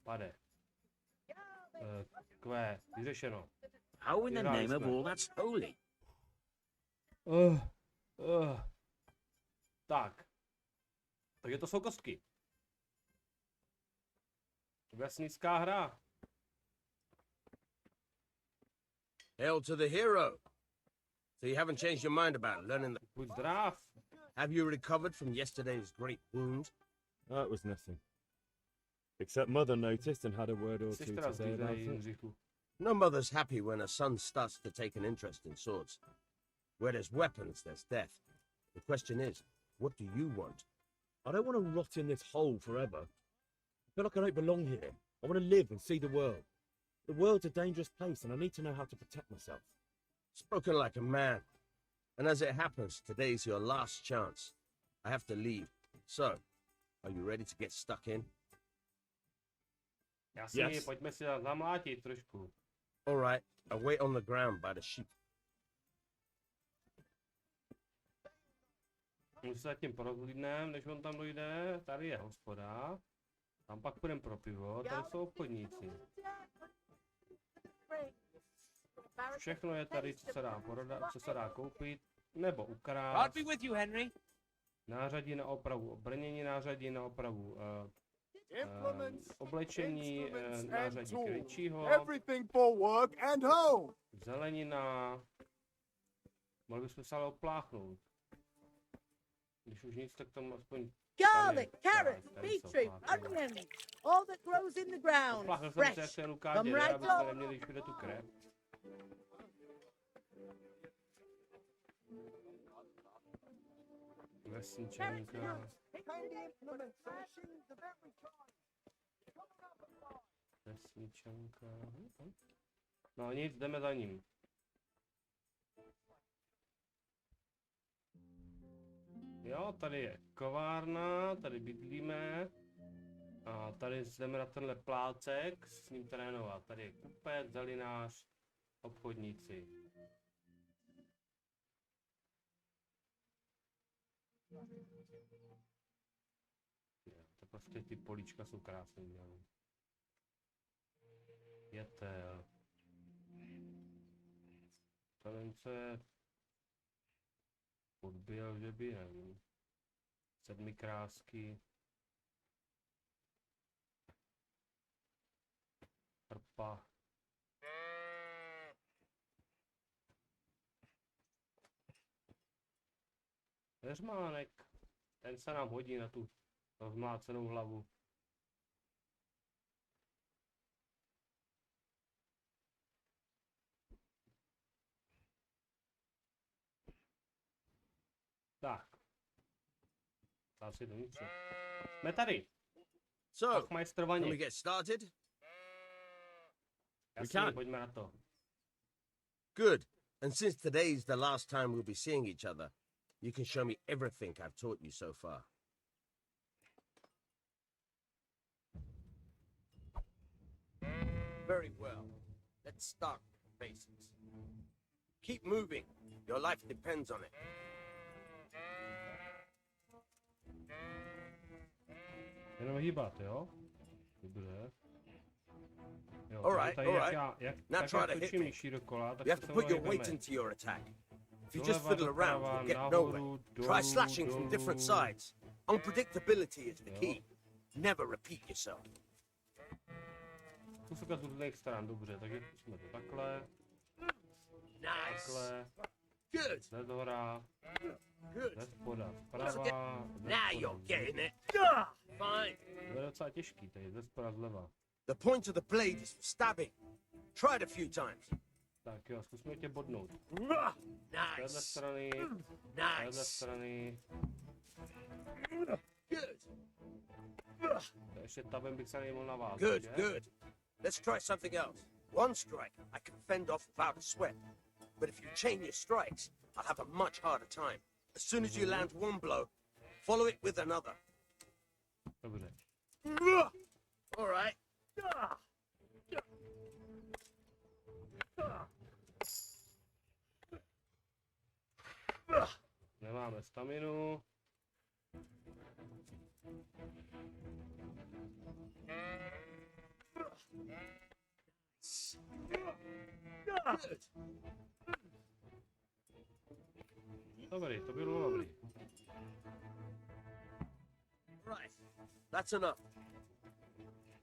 A: Pade. Q, vyřešeno.
J: How in the name of all that's holy?
A: Tak. Takže to jsou kostky. Vesnická hra.
N: Hail to the hero. So you haven't changed your mind about learning the...
A: Buď zdrav.
N: Have you recovered from yesterday's great wound?
G: That was nothing. Except Mother noticed and had a word or two to say about it.
N: No mother's happy when a son starts to take an interest in swords. Where there's weapons, there's death. The question is, what do you want?
G: I don't want to rot in this hole forever. I feel like I don't belong here. I want to live and see the world. The world's a dangerous place and I need to know how to protect myself.
N: Spoken like a man. And as it happens, today's your last chance. I have to leave. So, are you ready to get stuck in?
A: Jasně, pojďme si zamlátit trošku.
N: All right, I'll wait on the ground by the sheep.
A: My se zatím porozhlídneme, než on tam dojde. Tady je hospoda. Tam pak půjdeme pro pivo, tady jsou obchodníci. Všechno je tady, co se dá prodat, co se dá koupit, nebo ukrást. Nářadí na opravu obrnění, nářadí na opravu oblečení, nářadí kryčího, zelenina. Mohli bychom se ale opláchnout. Když už nic, tak tam aspoň...
B: Garlic, carrots, beetroot, onions, all that grows in the ground. Fresh. Come right on.
A: Vesničanka. Vesničanka. No nic, jdeme za ním. Jo, tady je kovárna, tady bydlíme. A tady jdeme na tenhle plácek s ním trénovat. Tady je kupec, zelinář, obchodníci. To prostě ty políčka jsou krásné udělané. Jetel. To nevím, co je. Odbil, že by, nevím. 7 krásky. Hrpa. Heřmánek. Ten se nám hodí na tu rozmlácenou hlavu. Tak. Asi dovnitř. Jsme tady.
N: So, can we get started?
A: Jasně, pojďme na to.
N: Good. And since today's the last time we'll be seeing each other, you can show me everything I've taught you so far. Very well. Let's start with the basics. Keep moving. Your life depends on it.
A: Jenom hýbat, jo? Dobře. Jo,
N: all right. Now try to hit me.
A: Dokola,
N: You have to put your weight into your attack. If you just fiddle around, you'll get nowhere. Try slashing from different sides. Unpredictability is the key. Never repeat yourself.
A: Zkusit z různých stran, dobře, takže zkusíme to takhle. Takhle.
N: Good.
A: Ze zhora. Ze spoda, zprava.
N: Now you're getting it. Fine.
A: To je docela těžký, tady ze spoda zleva.
N: The point of the blade is for stabbing. Try it a few times.
A: Tak jo, zkusíme tě bodnout.
N: Nice.
A: Z téhle strany. Z téhle strany.
N: Good.
A: Ještě tabem bych se nemohl navázat.
N: Good, good. Let's try something else. One strike I can fend off without a sweat. But if you chain your strikes, I'll have a much harder time. As soon as you land one blow, follow it with another.
A: Dobře.
N: All right.
A: Nemáme staminu. Dobrý, to bylo dobrý.
N: Right, that's enough.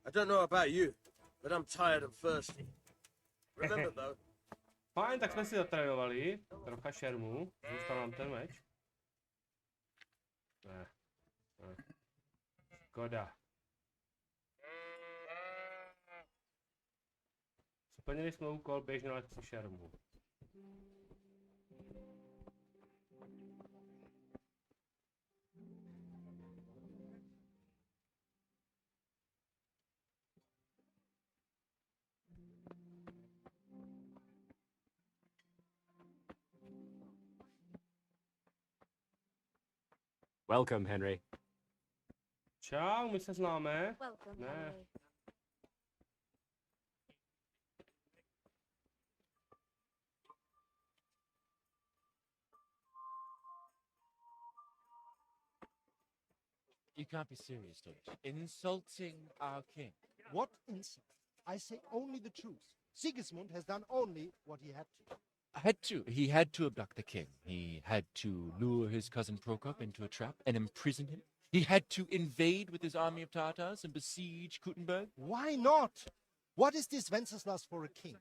N: I don't know about you, but I'm tired and thirsty. Remember though.
A: Fajn, tak jsme si zatrénovali. Trocha šermu. Zůstal nám ten meč. Ne. Škoda. Splnili jsme úkol běžnou lekci šermu.
H: Welcome, Henry.
A: Čau, my se známe.
O: Welcome,
A: Ne.
O: Henry.
P: You can't be serious, Deutsch. Insulting our king.
M: What insult? I say only the truth. Sigismund has done only what he had to.
P: He had to abduct the king. He had to lure his cousin Prokop into a trap and imprison him. He had to invade with his army of Tatars and besiege Kuttenberg.
M: Why not? What is this Wenceslas for a king?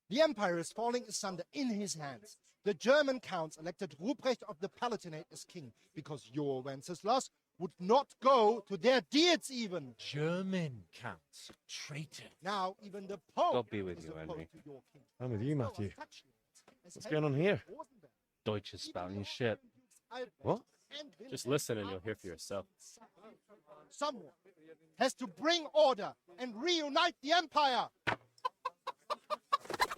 M: The empire is falling asunder in his hands. The German counts elected Ruprecht of the Palatinate as king because your Wenceslas would not go to their deeds even.
P: German counts. Traitor.
M: Now even the Pope
G: God be with
M: is
G: you,
M: opposed
G: Henry.
M: to your king.
G: I'm with you, Matthew.
M: As
G: What's going on here?
F: Deutsch is spouting shit.
G: What?
F: Just listen and you'll hear for yourself.
M: Someone has to bring order and reunite the empire.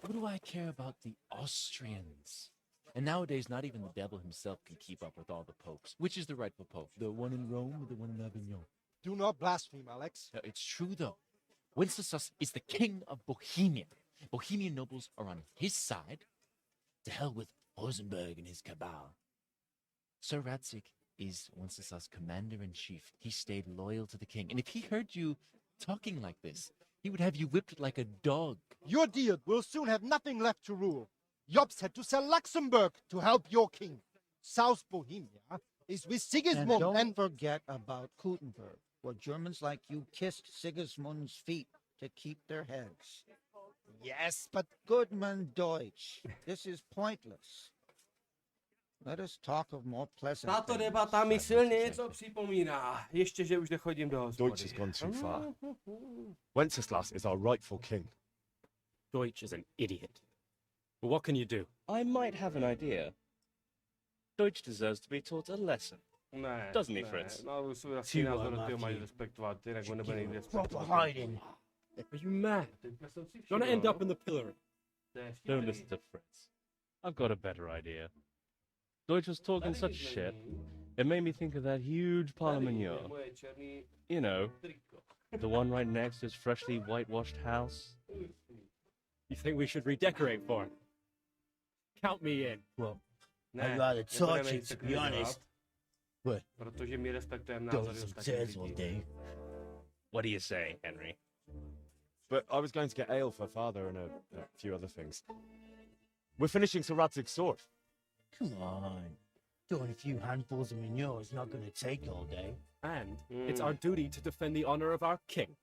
P: What do I care about the Austrians? And nowadays, not even the devil himself can keep up with all the popes. Which is the rightful pope? The one in Rome or the one in Avignon?
M: Do not blaspheme, Alex.
P: No, it's true, though. Wenceslas is the king of Bohemia. Bohemian nobles are on his side. To hell with Rosenberg and his cabal. Sir Radzig is Wenceslas' commander-in-chief. He stayed loyal to the king. And if he heard you talking like this, he would have you whipped like a dog.
M: Your deal will soon have nothing left to rule. Jobst had to sell Luxembourg to help your king. South Bohemia is with Sigismund
Q: and don't forget about Kuttenberg, where Germans like you kissed Sigismund's feet to keep their heads.
M: Yes, but
Q: Goodman Deutsch, this is pointless. Let us talk of more pleasant
A: Tato
Q: things.
A: debata mi silně něco připomíná. Ještě, že už nechodím do hospody.
H: Deutsch has gone too far. Wenceslas is our rightful king.
F: Deutsch is an idiot. But what can you do?
R: I might have an idea. Deutsch deserves to be taught a lesson.
A: Ne,
R: Doesn't he,
A: ne.
R: Fritz?
A: No, svůj vlastní názor, ty ho mají respektovat, jinak on nebude nikdy respektovat.
F: Are you mad? You're gonna end up in the pillory.
R: Don't listen to Fritz. I've got a better idea. Deutsch was talking such shit, it made me think of that huge parliament. You know, the one right next to his freshly whitewashed house.
F: You think we should redecorate for it? Count me in.
Q: Well,
A: I'd
Q: rather touch it, to be honest. But
A: protože my respektujeme
Q: those
A: názory
Q: some
A: ostatních
Q: tears all
A: lidí.
Q: day.
R: What do you say, Henry?
H: But I was going to get ale for father and a few other things. We're finishing Sir Radzig's sword.
Q: Come on. Doing a few handfuls of manure is not going to take all day.
F: And it's our duty to defend the honor of our king.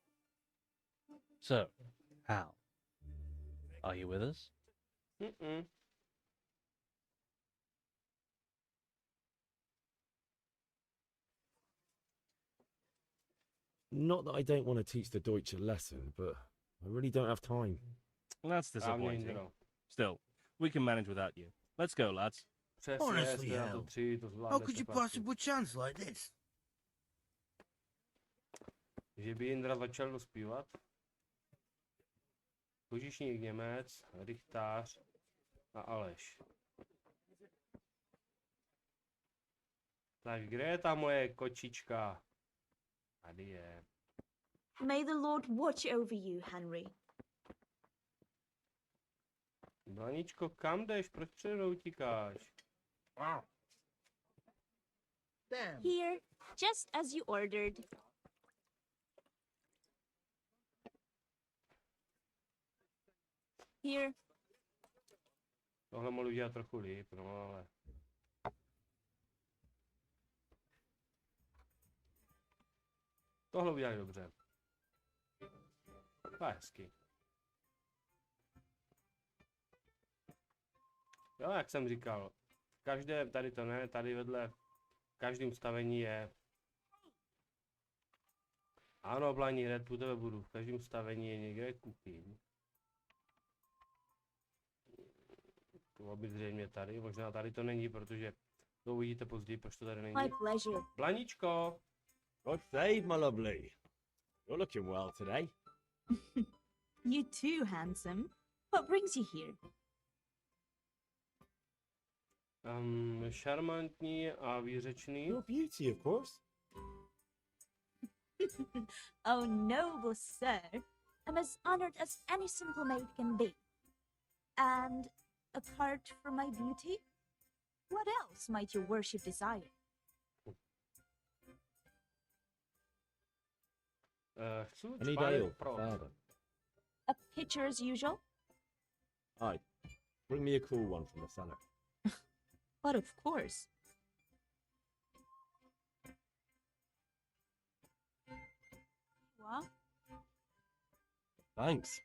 R: So, Hal, are you with us?
A: Mm-mm.
G: Not that I don't want to teach the Deutsch a lesson, but I really don't have time.
R: Well, that's disappointing. Still, we can manage without you. Let's go, lads.
Q: Honestly, Hal, how could you possibly chance like this?
A: Že by Jindra začal dospívat. Kožišník Němec, Rychtář a Aleš. Tak kde je ta moje kočička? Tady je.
O: May the Lord watch over you, Henry.
A: Blaničko, kam jdeš? Proč přede mnou utíkáš?
M: Damn.
O: Here, just as you ordered. Here.
A: Tohle mohl udělat trochu líp, no ale... Tohle udělali dobře. To je hezky. Jo, jak jsem říkal, každé, tady to ne, tady vedle, v každém stavení je... Ano, Blaní, hned u tebe budu, v každém stavení je někde kuchyň. To má být zřejmě tady, možná tady to není, protože to uvidíte později, proč to tady není.
O: My pleasure.
A: Blaníčko!
G: God save, my lovely. You're looking well today.
O: You too, handsome. What brings you here?
A: Šarmantní a výřečný.
G: Your beauty, of course.
O: Oh, noble sir, I'm as honored as any simple maid can be. And apart from my beauty, what else might your worship desire?
G: Any day or further?
O: A pitcher as usual?
G: Aye. Bring me a cool one from the cellar.
O: But of course. What?
F: Thanks.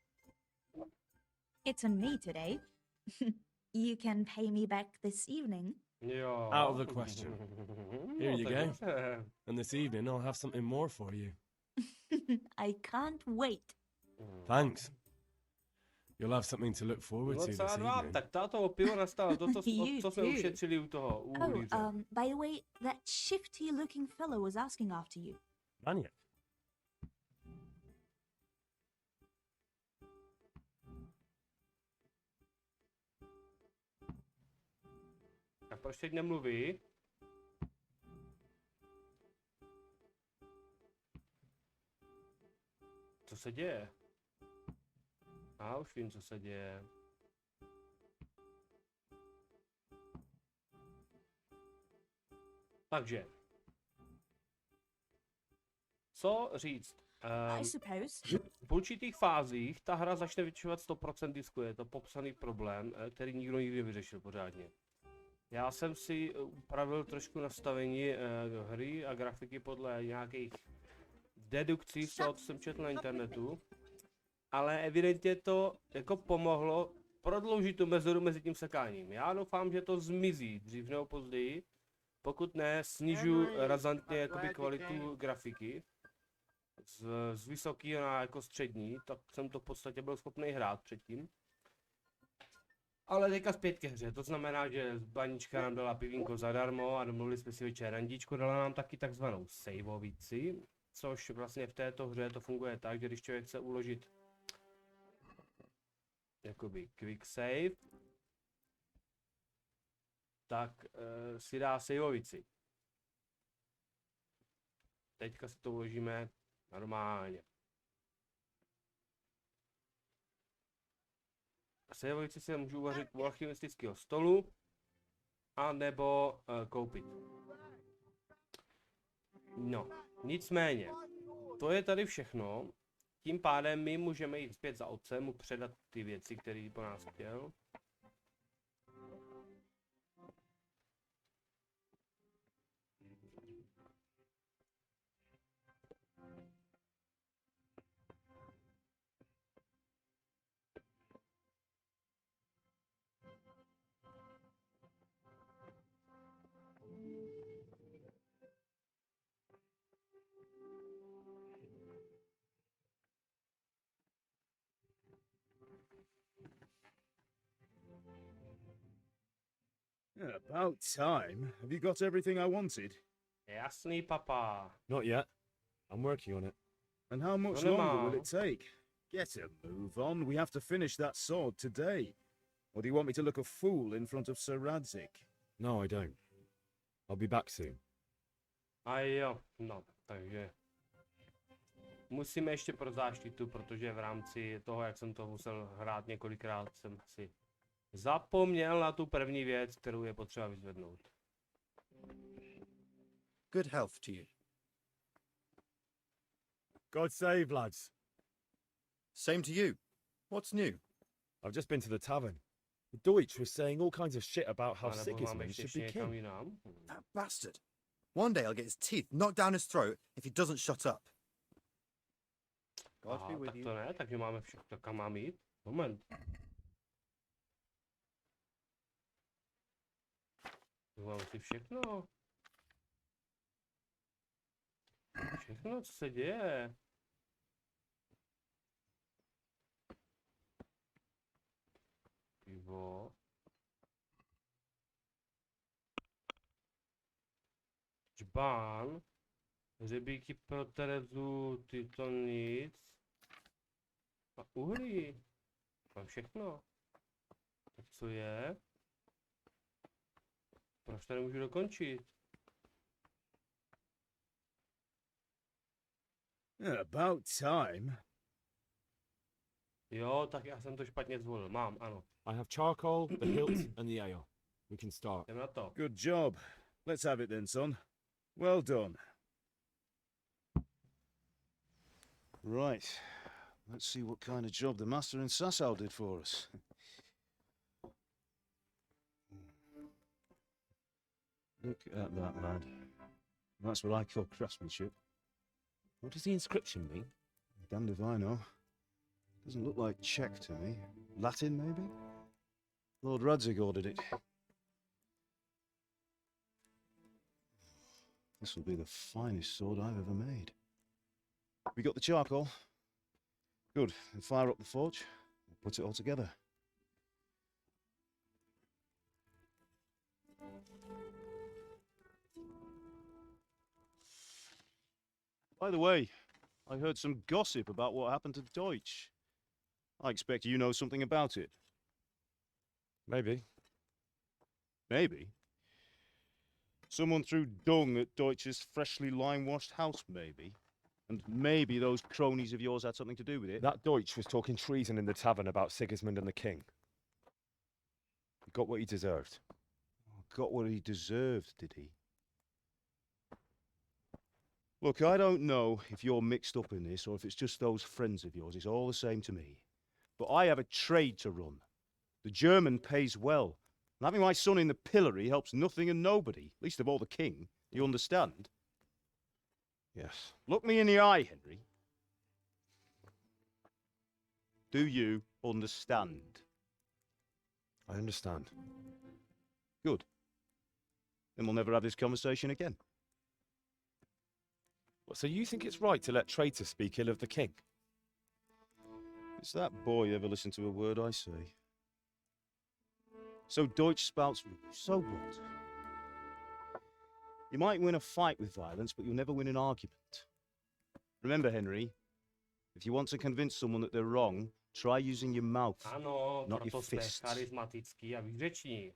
O: It's on me today. You can pay me back this evening.
A: Jo.
F: Out of the question. Here you go. And this evening I'll have something more for you.
O: I can't wait.
F: Thanks. You'll have something to look forward to this evening.
A: Tak táto pivo nastalo, to jsme ušetřili u toho, u uhlíře.
O: By the way, that shifty-looking fellow was asking after you.
F: Maniac.
A: A proč teď nemluví? Co se děje? Už vím, co se děje. Takže. Co říct? V určitých fázích ta hra začne vyčovat 100% disku. Je to popsaný problém, který nikdo nikdy nevyřešil pořádně. Já jsem si upravil trošku nastavení hry a grafiky podle nějakých dedukcí z toho, co jsem četl na internetu. Ale evidentně to jako pomohlo prodloužit tu mezeru mezi tím sekáním. Já doufám, že to zmizí dřív nebo později. Pokud ne, snižuji razantně jakoby kvalitu grafiky. Z vysoký na jako střední, tak jsem to v podstatě byl schopný hrát předtím. Ale teďka zpět ke hře, to znamená, že banička nám dala pivínko zadarmo a domluvili jsme si večer randíčko, dala nám taky takzvanou saveovici, což vlastně v této hře to funguje tak, že když člověk chce uložit jakoby quick save, tak si dá saveovici. Teďka si to uložíme normálně. Saveovici se můžu uvařit u alchymistického stolu a nebo koupit. No, nicméně, to je tady všechno. Tím pádem my můžeme jít zpět za otcem, mu předat ty věci, které po nás chtěl.
D: About time. Have you got everything I wanted?
A: Jasný, papa.
G: Not yet. I'm working on it.
D: And how much longer will it take? Get a move on. We have to finish that sword today. Or do you want me to look a fool in front of Sir Radzik?
G: No, I don't. I'll be back soon.
A: A jo, no, takže musíme ještě pro záštitu, protože v rámci toho, jak jsem to musel hrát několikrát, jsem si zapomněl na tu první věc, kterou je potřeba vyzvednout.
I: Good health to you.
G: God save, lads.
I: Same to you. What's new?
G: I've just been to the tavern. The Deutsch was saying all kinds of shit about how Sigismund should be king.
I: That bastard. One day I'll get his teeth knocked down his throat if he doesn't shut up. God be with
A: tak
I: you.
A: to ne, takže máme všechno, kam mám jít? Moment. Mám si všechno. Všechno, co se děje. Pivo. Čbán. Hřebíky pro Terezu, tyto nic. A uhlí. Mám všechno. Tak co je? Proč to nemůžu dokončit?
D: About time.
A: Jo, tak já jsem to špatně zvolil. Mám, ano.
H: I have charcoal, the hilt, and the ale. We can start.
A: Jdem na to.
D: Good job. Let's have it then, son. Well done. Right. Let's see what kind of job the master in Sasau did for us. Look at that, lad. That's what I call craftsmanship.
G: What does the inscription mean?
D: Damned if I know. Doesn't look like Czech to me. Latin, maybe? Lord Radzig ordered it. This will be the finest sword I've ever made. We got the charcoal? Good. Then fire up the forge and put it all together. By the way, I heard some gossip about what happened to Deutsch. I expect you know something about it.
H: Maybe.
D: Maybe? Someone threw dung at Deutsch's freshly lime-washed house, maybe? And maybe those cronies of yours had something to do with it?
H: That Deutsch was talking treason in the tavern about Sigismund and the king. He got what he deserved.
D: Got what he deserved, did he? Look, I don't know if you're mixed up in this or if it's just those friends of yours. It's all the same to me. But I have a trade to run. The German pays well. And having my son in the pillory helps nothing and nobody, least of all the king. Do you understand?
H: Yes.
D: Look me in the eye, Henry. Do you understand?
H: I understand.
D: Good. Then we'll never have this conversation again.
H: So you think it's right to let traitors speak ill of the king?
D: Does that boy ever listen to a word I say? So Deutsch spouts, so what? You might win a fight with violence, but you'll never win an argument. Remember, Henry, if you want to convince someone that they're wrong, try using your mouth,
A: ano,
D: not your
A: proto jste
D: fists.
A: charismatický a výřečný.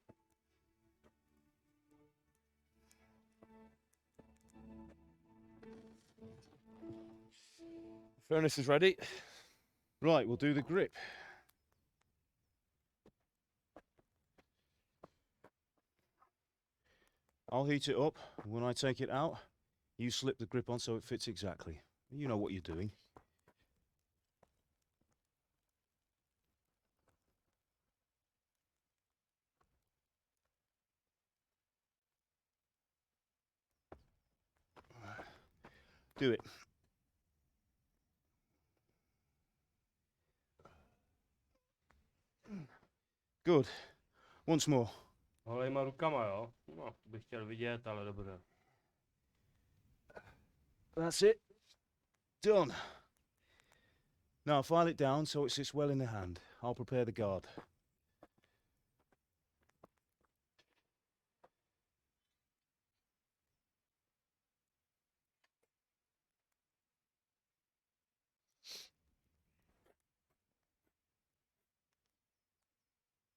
H: Furnace is ready.
D: Right, we'll do the grip. I'll heat it up. When I take it out, you slip the grip on so it fits exactly. You know what you're doing. Do it. Good. Once more.
A: Holejma rukama, jo? No, bych chtěl vidět, ale dobře.
D: That's it. Done. Now file it down so it sits well in the hand. I'll prepare the guard.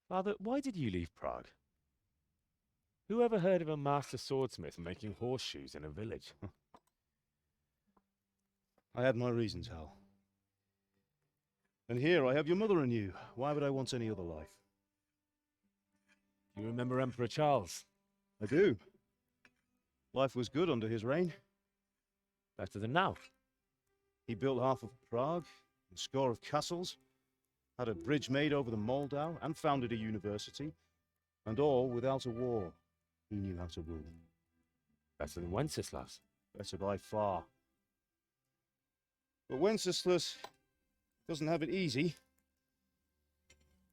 G: Father, why did you leave Prague? Who ever heard of a master swordsmith making horseshoes in a village?
D: I had my reasons, Hal. And here I have your mother and you. Why would I want any other life?
G: Do you remember Emperor Charles?
D: I do. Life was good under his reign.
G: Better than now.
D: He built half of Prague, a score of castles, had a bridge made over the Moldau, and founded a university, and all without a war. He knew how to rule.
G: Better than Wenceslas.
D: Better by far. But Wenceslas doesn't have it easy.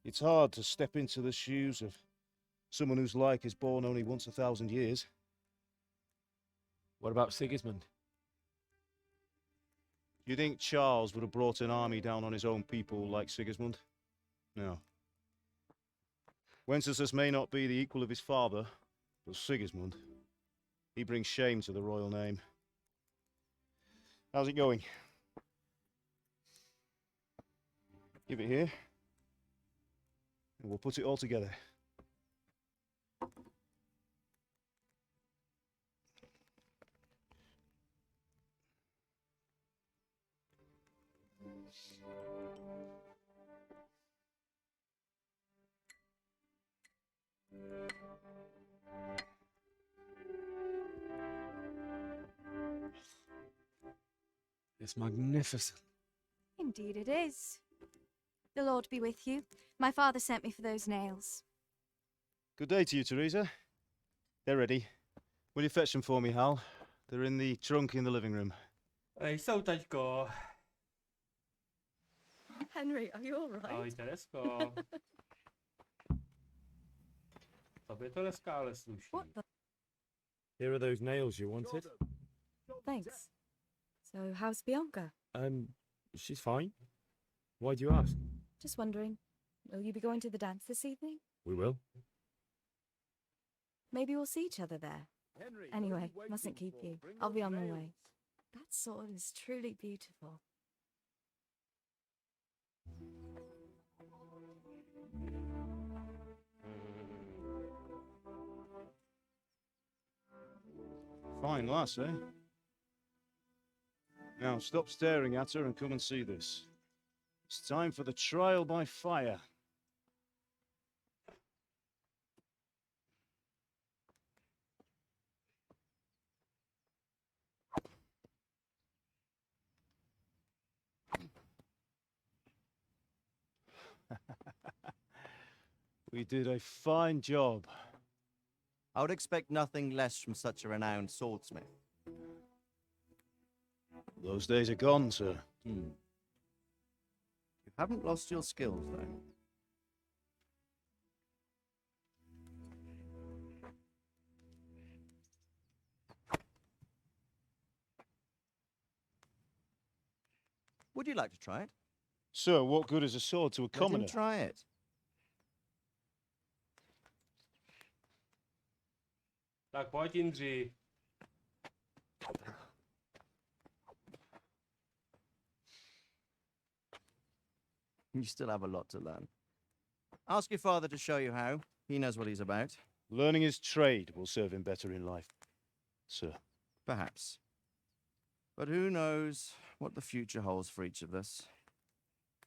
D: It's hard to step into the shoes of someone whose like is born only once 1,000 years.
G: What about Sigismund?
D: Do you think Charles would have brought an army down on his own people like Sigismund? No. Wenceslas may not be the equal of his father, but Sigismund, he brings shame to the royal name. How's it going? Give it here, and we'll put it all together. It's magnificent.
S: Indeed it is. The Lord be with you. My father sent me for those nails.
D: Good day to you, Teresa. They're ready. Will you fetch them for me, Hal? They're in the trunk in the living room.
A: Jsou, taťko.
S: Henry, are you all right?
A: Ahoj, Teresko. Tobě to dneska ale sluší.
G: Here are those nails you wanted.
S: Thanks. So, how's Bianca?
G: She's fine. Why do you ask?
S: Just wondering, will you be going to the dance this evening?
G: We will.
S: Maybe we'll see each other there. Anyway, mustn't keep you. I'll be on my way. That sword is truly beautiful.
D: Fine lass, eh? Now stop staring at her and come and see this. It's time for the trial by fire. We did a fine job.
I: I would expect nothing less from such a renowned swordsmith.
D: Those days are gone, sir.
I: You haven't lost your skills, though. Would you like to try it?
D: Sir, what good is a sword to a commoner?
I: Let him try it.
A: Tak pojď, Jindři.
I: You still have a lot to learn. Ask your father to show you how. He knows what he's about.
D: Learning his trade will serve him better in life, sir.
I: Perhaps. But who knows what the future holds for each of us.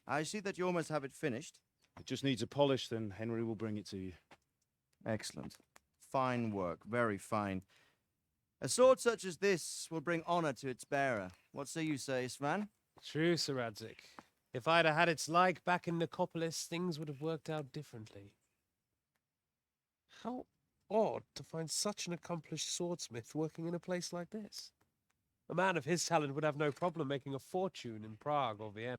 I: I see that you almost have it finished.
D: It just needs a polish, then Henry will bring it to you.
I: Excellent. Fine work, very fine. A sword such as this will bring honor to its bearer. What say you, Svan?
F: True, Sir Radzik. If I'd have had its like back in Nicopolis, things would have worked out differently. How odd to find such an accomplished swordsmith working in a place like this. A man of his talent would have no problem making a fortune in Prague or Vienna.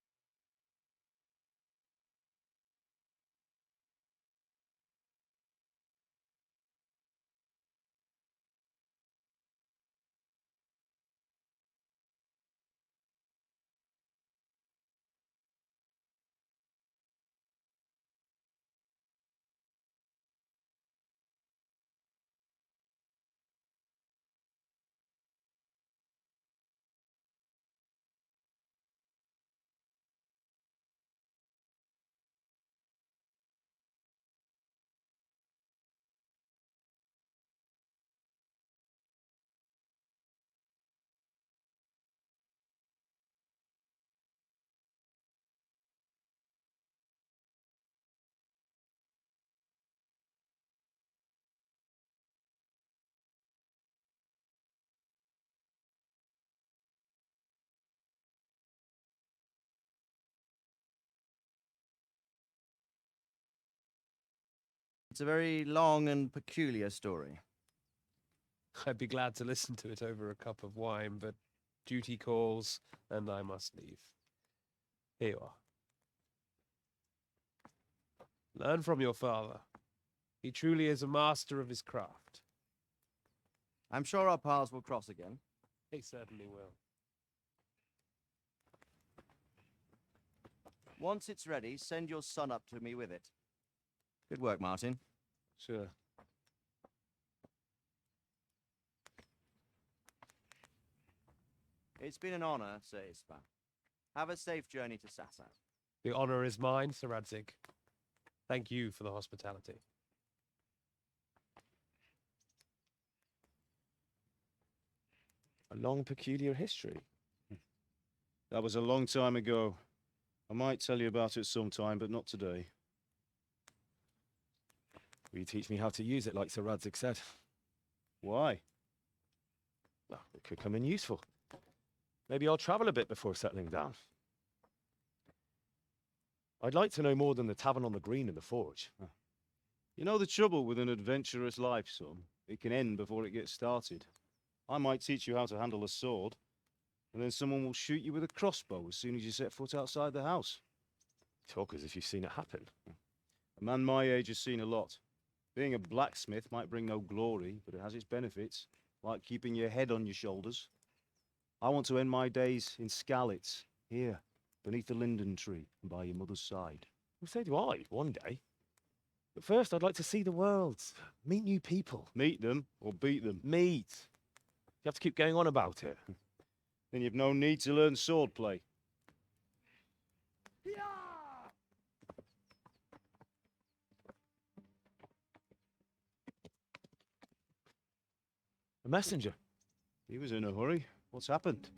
I: It's a very long and peculiar story.
F: I'd be glad to listen to it over a cup of wine, but duty calls, and I must leave. Here you are. Learn from your father. He truly is a master of his craft.
I: I'm sure our paths will cross again.
F: He certainly will.
I: Once it's ready, send your son up to me with it. Good work, Martin.
D: Sure.
I: It's been an honor, Sir Ispa. Have a safe journey to Sasat.
F: The honor is mine, Sir Radzik. Thank you for the hospitality.
G: A long, peculiar history.
D: That was a long time ago. I might tell you about it sometime, but not today.
G: Will you teach me how to use it like Sir Radzig said?
D: Why?
G: Well, it could come in useful. Maybe I'll travel a bit before settling down. I'd like to know more than the tavern on the green and the forge.
D: You know the trouble with an adventurous life, son? It can end before it gets started. I might teach you how to handle a sword, and then someone will shoot you with a crossbow as soon as you set foot outside the house.
G: Talk as if you've seen it happen.
D: A man my age has seen a lot. Being a blacksmith might bring no glory, but it has its benefits, like keeping your head on your shoulders. I want to end my days in Skalitz, here, beneath the linden tree and by your mother's side.
G: Well, so do I, one day. But first, I'd like to see the world, meet new people.
D: Meet them or beat them?
G: Meet. You have to keep going on about it.
D: Then you've no need to learn swordplay.
G: A messenger.
D: He was in a hurry. What's happened?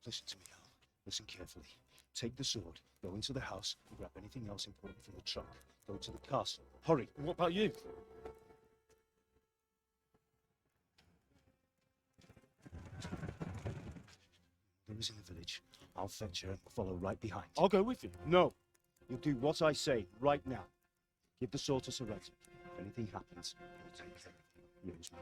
D: Listen to me, Al. Listen carefully. Take the sword, go into the house, and grab anything else important from the trunk. Go to the castle. Hurry.
G: What about you?
D: Mother is in the village. I'll fetch her and follow right behind.
G: I'll go with you.
D: No. You'll do what I say right now. Give the sword to Sir Radzig. If anything happens, he'll take care of you. Lose me.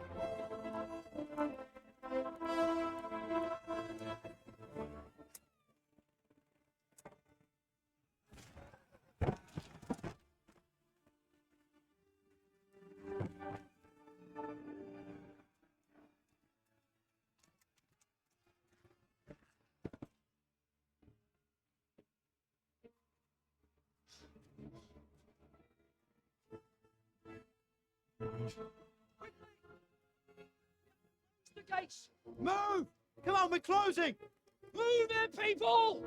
N: The gates! Move! Come on, we're closing! Move it, people!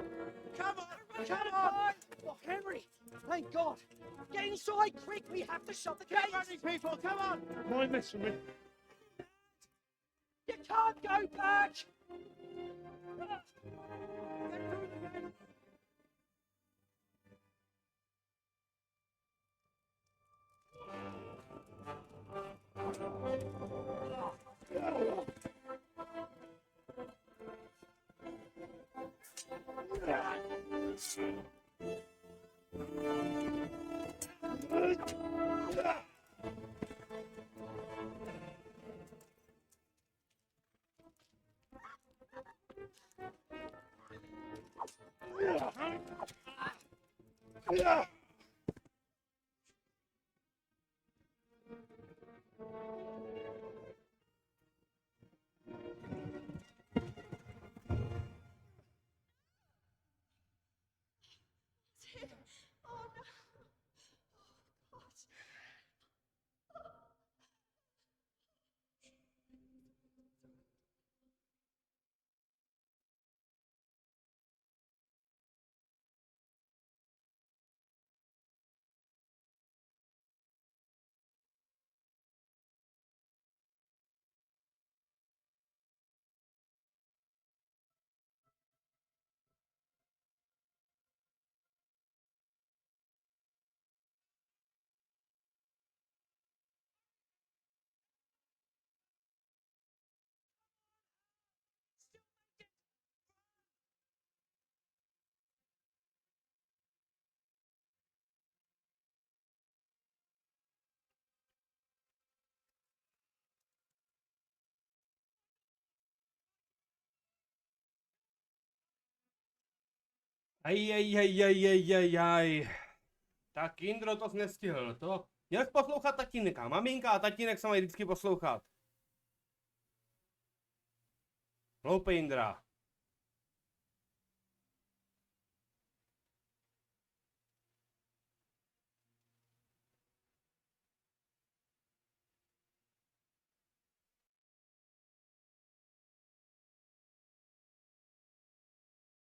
N: Come on! Come on! Oh, Henry! Thank God! Get inside, quick! We have to shut the gates! Get running, people! Come on!
G: My messenger.
N: You can't go back!
G: Yeah.
A: Ajajajajajajaj. Tak Indro to jsi nestihl, to... Měl jsi poslouchat tatínka, maminka a tatínek se mají vždycky poslouchat. Hloupý Indra.